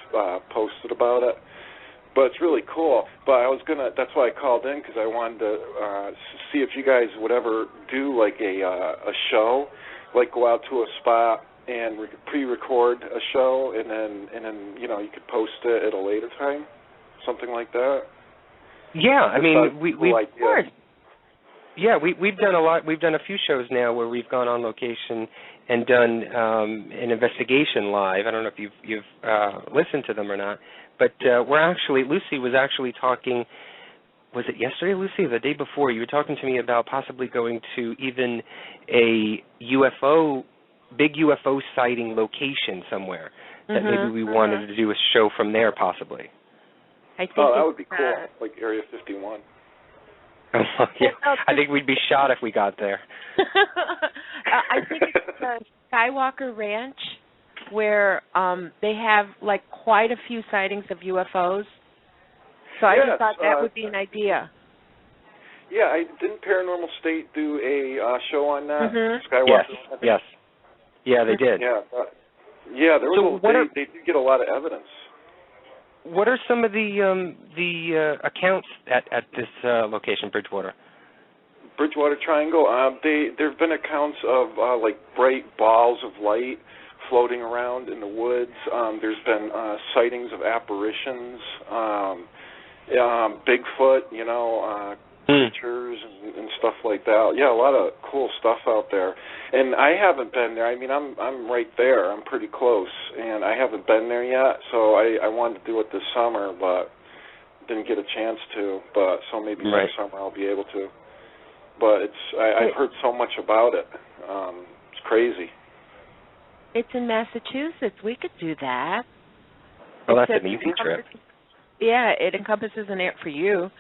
[SPEAKER 6] posted about it, but it's really cool. But that's why I called in, because I wanted to see if you guys would ever do like a show, like go out to a spot and pre-record a show, and then you could post it at a later time, something like that.
[SPEAKER 3] Yeah, I mean we
[SPEAKER 4] of course.
[SPEAKER 3] Yeah, we've done a lot. We've done a few shows now where we've gone on location and done an investigation live. I don't know if you've listened to them or not, but Lucy was actually talking. Was it yesterday, Lucy, or the day before? You were talking to me about possibly going to even a big UFO sighting location somewhere that maybe we wanted to do a show from there, possibly.
[SPEAKER 4] I think
[SPEAKER 6] that would be cool, like Area 51.
[SPEAKER 3] Yeah, I think we'd be shot if we got there.
[SPEAKER 4] I think it's the Skywalker Ranch, where they have like quite a few sightings of UFOs. So I just thought that would be an idea.
[SPEAKER 6] Yeah, didn't Paranormal State do a show on that? Skywalker?
[SPEAKER 3] Yes. Yeah, they did.
[SPEAKER 6] Yeah, they did get a lot of evidence.
[SPEAKER 3] What are some of the accounts at this location, Bridgewater?
[SPEAKER 6] Bridgewater Triangle. There have been accounts of like bright balls of light floating around in the woods. There's been sightings of apparitions, Bigfoot, creatures and stuff like that. Yeah, a lot of cool stuff out there. And I haven't been there. I mean, I'm right there. I'm pretty close, and I haven't been there yet. So I wanted to do it this summer, but didn't get a chance to. But so maybe next summer I'll be able to. But I've heard so much about it. It's crazy.
[SPEAKER 4] It's in Massachusetts. We could do that.
[SPEAKER 3] Well, that's an easy trip.
[SPEAKER 4] Yeah, it encompasses an area for you,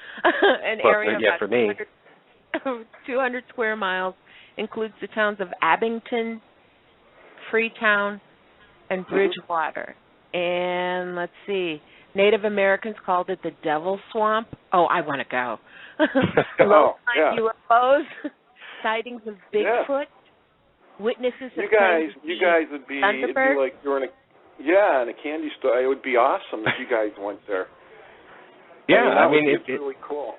[SPEAKER 4] area of
[SPEAKER 3] for me.
[SPEAKER 4] 200 square miles, includes the towns of Abington, Freetown, and Bridgewater. And let's see, Native Americans called it the Devil Swamp. Oh, I want to go. UFOs, sightings of Bigfoot, witnesses of
[SPEAKER 6] you guys would be, it'd be like you're in a candy store. It would be awesome if you guys went there.
[SPEAKER 3] Yeah,
[SPEAKER 6] it's really cool.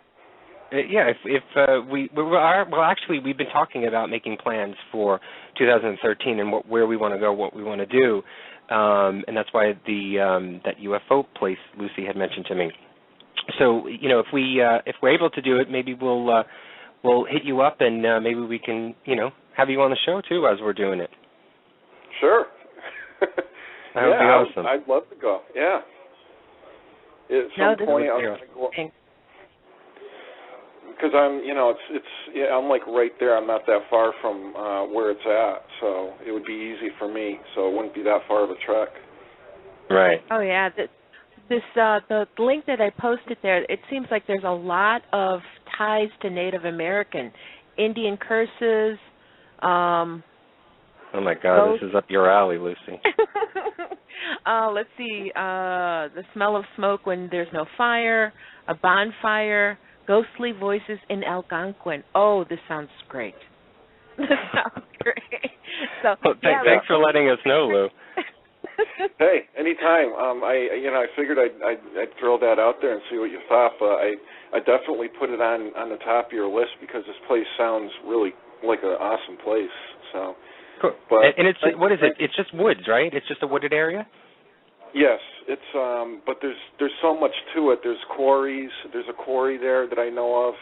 [SPEAKER 3] Actually, we've been talking about making plans for 2013 and where we want to go, what we want to do, and that's why that UFO place Lucy had mentioned to me. So, if we're able to do it, maybe we'll hit you up, and maybe we can, have you on the show too as we're doing it.
[SPEAKER 6] Sure.
[SPEAKER 3] That would be awesome.
[SPEAKER 6] I'd love to go. Yeah. At some point, because I'm like right there. I'm not that far from where it's at, so it would be easy for me. So it wouldn't be that far of a trek.
[SPEAKER 3] Right.
[SPEAKER 4] Oh yeah. The link that I posted there. It seems like there's a lot of ties to Native American, Indian curses.
[SPEAKER 3] Oh my God, this is up your alley, Lucy.
[SPEAKER 4] Let's see, the smell of smoke when there's no fire, a bonfire, ghostly voices in Algonquin. Oh, this sounds great. This sounds great. So,
[SPEAKER 6] thanks
[SPEAKER 3] for letting us know, Lou.
[SPEAKER 6] Hey, anytime. I figured I'd throw that out there and see what you thought, but I definitely put it on the top of your list because this place sounds really like an awesome place. So.
[SPEAKER 3] Cool.
[SPEAKER 6] But
[SPEAKER 3] and it's what is it? It's just woods, right? It's just a wooded area.
[SPEAKER 6] Yes, it's but there's so much to it. There's quarries. There's a quarry there that I know of.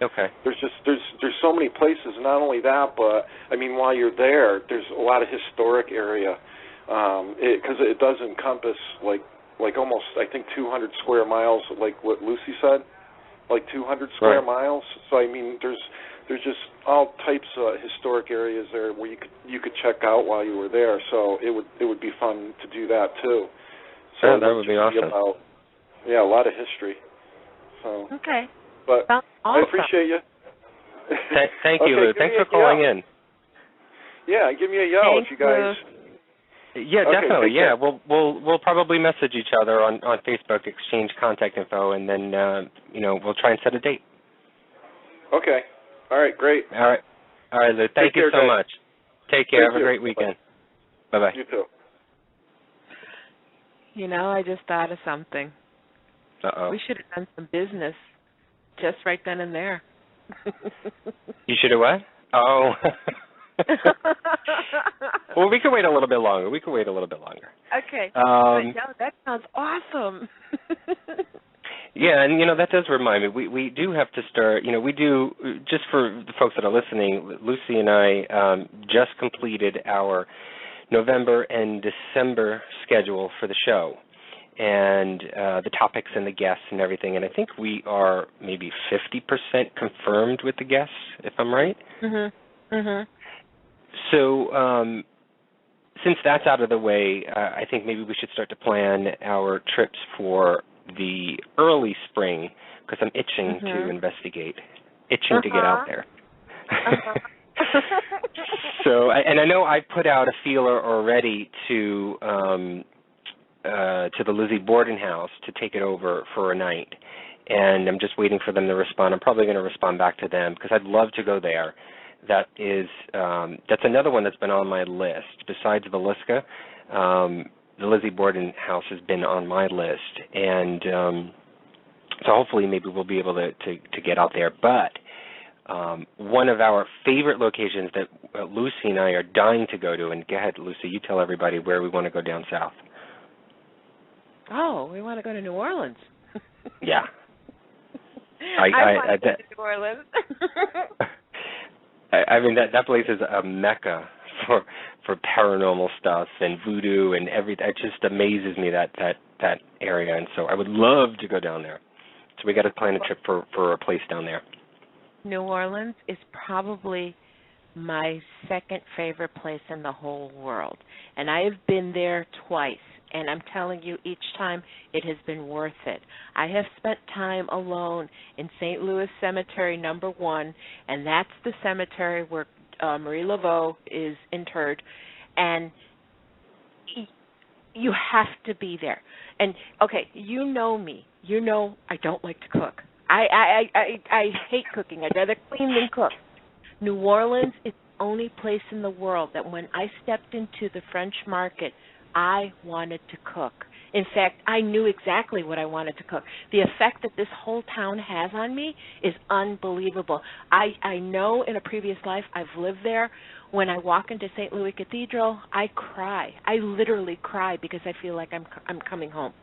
[SPEAKER 3] Okay.
[SPEAKER 6] There's so many places. Not only that, but I mean, while you're there, there's a lot of historic area because it does encompass like like almost, I think, 200 square miles, like what Lucy said, like 200 square miles. So I mean, there's just all types of historic areas there where you could check out while you were there. So it would be fun to do that too. So
[SPEAKER 3] that would be awesome.
[SPEAKER 6] A lot of history. So
[SPEAKER 4] okay,
[SPEAKER 6] but
[SPEAKER 4] awesome.
[SPEAKER 6] I appreciate you.
[SPEAKER 3] Thank you, Lou. Thanks for calling in.
[SPEAKER 6] Yeah, give me a yell if you guys.
[SPEAKER 3] Yeah, definitely. Yeah, we'll probably message each other on Facebook, exchange contact info, and then we'll try and set a date.
[SPEAKER 6] Okay. All right. Great.
[SPEAKER 3] All right, Lou. Thank you so much. Take care. Have a great weekend. Bye-bye.
[SPEAKER 6] You too.
[SPEAKER 4] I just thought of something.
[SPEAKER 3] Uh-oh.
[SPEAKER 4] We should have done some business just right then and there.
[SPEAKER 3] You should have what? Oh. Well, we can wait a little bit longer.
[SPEAKER 4] Okay. No, that sounds awesome.
[SPEAKER 3] Yeah, and that does remind me. We do have to start. We do, just for the folks that are listening. Lucy and I just completed our November and December schedule for the show, and the topics and the guests and everything. And I think we are maybe 50% confirmed with the guests, if I'm right. So since that's out of the way, I think maybe we should start to plan our trips for the early spring, because I'm itching to investigate, to get out there. So, and I know I put out a feeler already to the Lizzie Borden house to take it over for a night, and I'm just waiting for them to respond. I'm probably going to respond back to them because I'd love to go there. That's another one that's been on my list. Besides Villisca, the Lizzie Borden house has been on my list, and so hopefully maybe we'll be able to get out there. But one of our favorite locations that Lucy and I are dying to go to, and go ahead, Lucy, you tell everybody where we want to go down south.
[SPEAKER 4] Oh, we want to go to New Orleans.
[SPEAKER 3] Yeah.
[SPEAKER 4] I want to go to New Orleans.
[SPEAKER 3] I mean, that place is a mecca for paranormal stuff and voodoo and everything. It just amazes me, that area, and so I would love to go down there. So we got to plan a trip for a place down there.
[SPEAKER 4] New Orleans is probably my second favorite place in the whole world, and I have been there twice. And I'm telling you, each time it has been worth it. I have spent time alone in St. Louis Cemetery No. 1, and that's the cemetery where Marie Laveau is interred. And you have to be there. And, okay, you know me. You know I don't like to cook. I hate cooking. I'd rather clean than cook. New Orleans is the only place in the world that when I stepped into the French market, I wanted to cook. In fact, I knew exactly what I wanted to cook. The effect that this whole town has on me is unbelievable. I know in a previous life I've lived there. When I walk into St. Louis Cathedral, I cry. I literally cry because I feel like I'm coming home.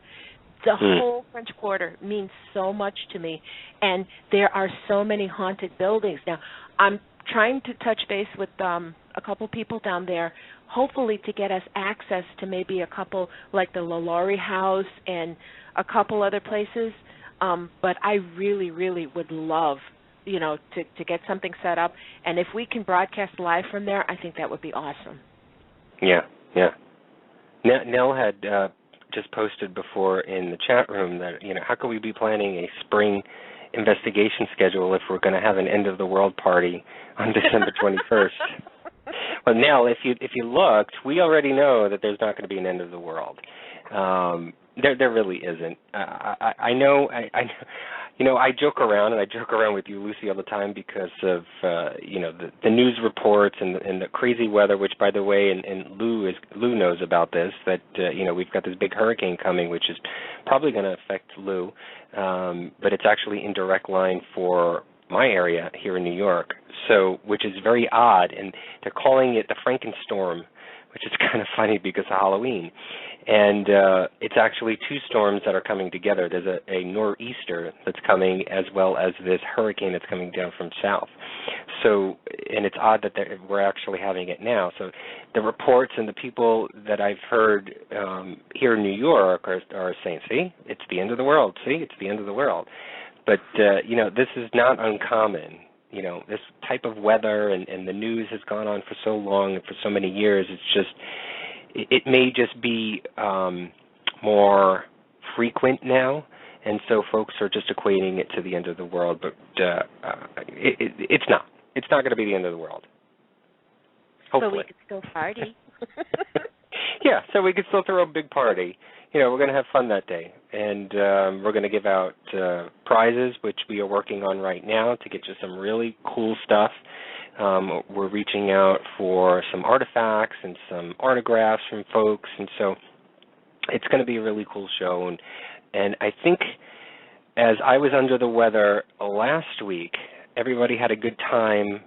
[SPEAKER 4] The whole French Quarter means so much to me, and there are so many haunted buildings. Now, I'm trying to touch base with a couple people down there, hopefully to get us access to maybe a couple like the LaLaurie House and a couple other places. But I really, really would love, to get something set up. And if we can broadcast live from there, I think that would be awesome.
[SPEAKER 3] Yeah. Nell had just posted before in the chat room that, how can we be planning a spring investigation schedule if we're going to have an end of the world party on December 21st? Well, Nell, if you looked, we already know that there's not going to be an end of the world. There really isn't. I know. I joke around, and I joke around with you, Lucy, all the time because of the news reports and the crazy weather. Which, by the way, and Lou knows about this, that we've got this big hurricane coming, which is probably going to affect Lou, but it's actually in direct line for my area here in New York. So, which is very odd, and they're calling it the Frankenstorm, which is kind of funny because of Halloween. And it's actually two storms that are coming together. There's a nor'easter that's coming, as well as this hurricane that's coming down from south. So and it's odd that we're actually having it now. So the reports and the people that I've heard here in New York are saying, see, it's the end of the world. See, it's the end of the world. But, this is not uncommon. This type of weather and the news has gone on for so long and for so many years. It's just, it may just be more frequent now. And so folks are just equating it to the end of the world, but it's not. It's not going to be the end of the world. Hopefully.
[SPEAKER 4] So we could still party.
[SPEAKER 3] Yeah, so we could still throw a big party. We're going to have fun that day. And we're going to give out prizes, which we are working on right now to get you some really cool stuff. We're reaching out for some artifacts and some autographs from folks. And so it's going to be a really cool show. And I think as I was under the weather last week, everybody had a good time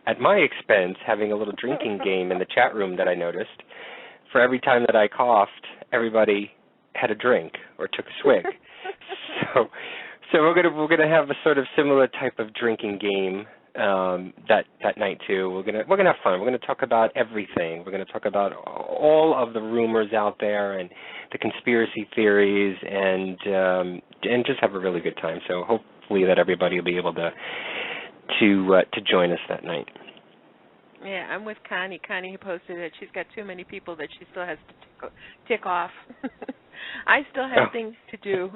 [SPEAKER 3] at my expense having a little drinking game in the chat room that I noticed. For every time that I coughed, everybody had a drink or took a swig. So we're gonna have a sort of similar type of drinking game that night too. We're gonna have fun. We're gonna talk about everything. We're gonna talk about all of the rumors out there and the conspiracy theories and just have a really good time. So hopefully that everybody will be able to join us that night.
[SPEAKER 4] Yeah, I'm with Connie. Connie posted that she's got too many people that she still has to tick off. I still have things to do.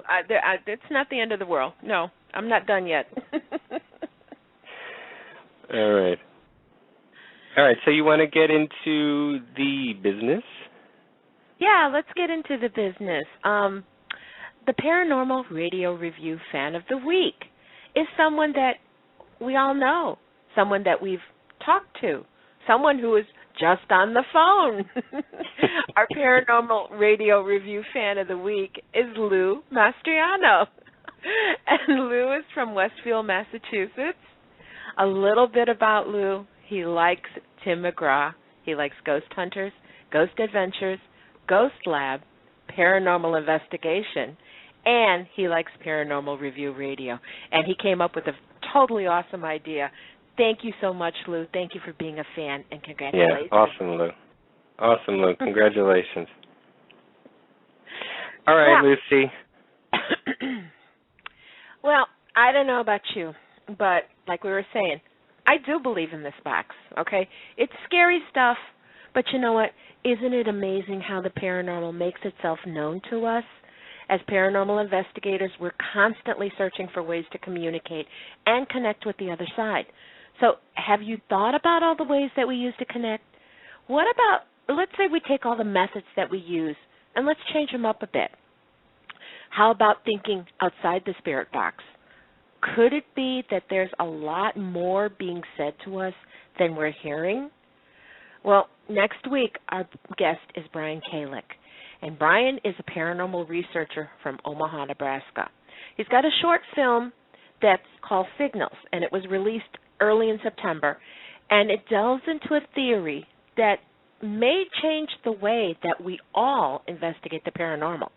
[SPEAKER 4] It's not the end of the world. No, I'm not done yet.
[SPEAKER 3] All right. So you want to get into the business?
[SPEAKER 4] Yeah, let's get into the business. The Paranormal Radio Review Fan of the Week is someone that we all know, someone that we've talked to, someone who is just on the phone. Our Paranormal Radio Review Fan of the Week is Lou Mastriano. And Lou is from Westfield, Massachusetts. A little bit about Lou. He likes Tim McGraw. He likes Ghost Hunters, Ghost Adventures, Ghost Lab, Paranormal Investigation, and he likes Paranormal Review Radio. And he came up with a totally awesome idea. Thank you so much, Lou. Thank you for being a fan, and congratulations.
[SPEAKER 3] Yeah, awesome, Lou. Awesome, Lou. Congratulations. All right, Lucy.
[SPEAKER 4] Well, I don't know about you, but like we were saying, I do believe in this box, okay? It's scary stuff, but you know what? Isn't it amazing how the paranormal makes itself known to us? As paranormal investigators, we're constantly searching for ways to communicate and connect with the other side. So have you thought about all the ways that we use to connect? What about, let's say we take all the methods that we use and let's change them up a bit. How about thinking outside the spirit box? Could it be that there's a lot more being said to us than we're hearing? Well, next week our guest is Brian Kalick, and Brian is a paranormal researcher from Omaha, Nebraska. He's got a short film that's called Signals, and it was released early in September, and it delves into a theory that may change the way that we all investigate the paranormal.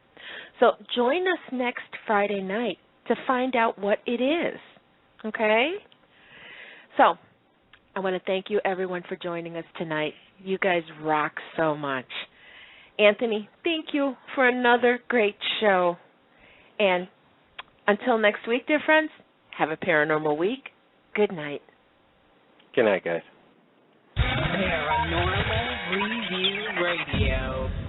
[SPEAKER 4] So join us next Friday night to find out what it is, okay? So I want to thank you, everyone, for joining us tonight. You guys rock so much. Anthony, thank you for another great show. And until next week, dear friends, have a paranormal week. Good night.
[SPEAKER 3] Good night, guys.
[SPEAKER 2] Paranormal Review Radio.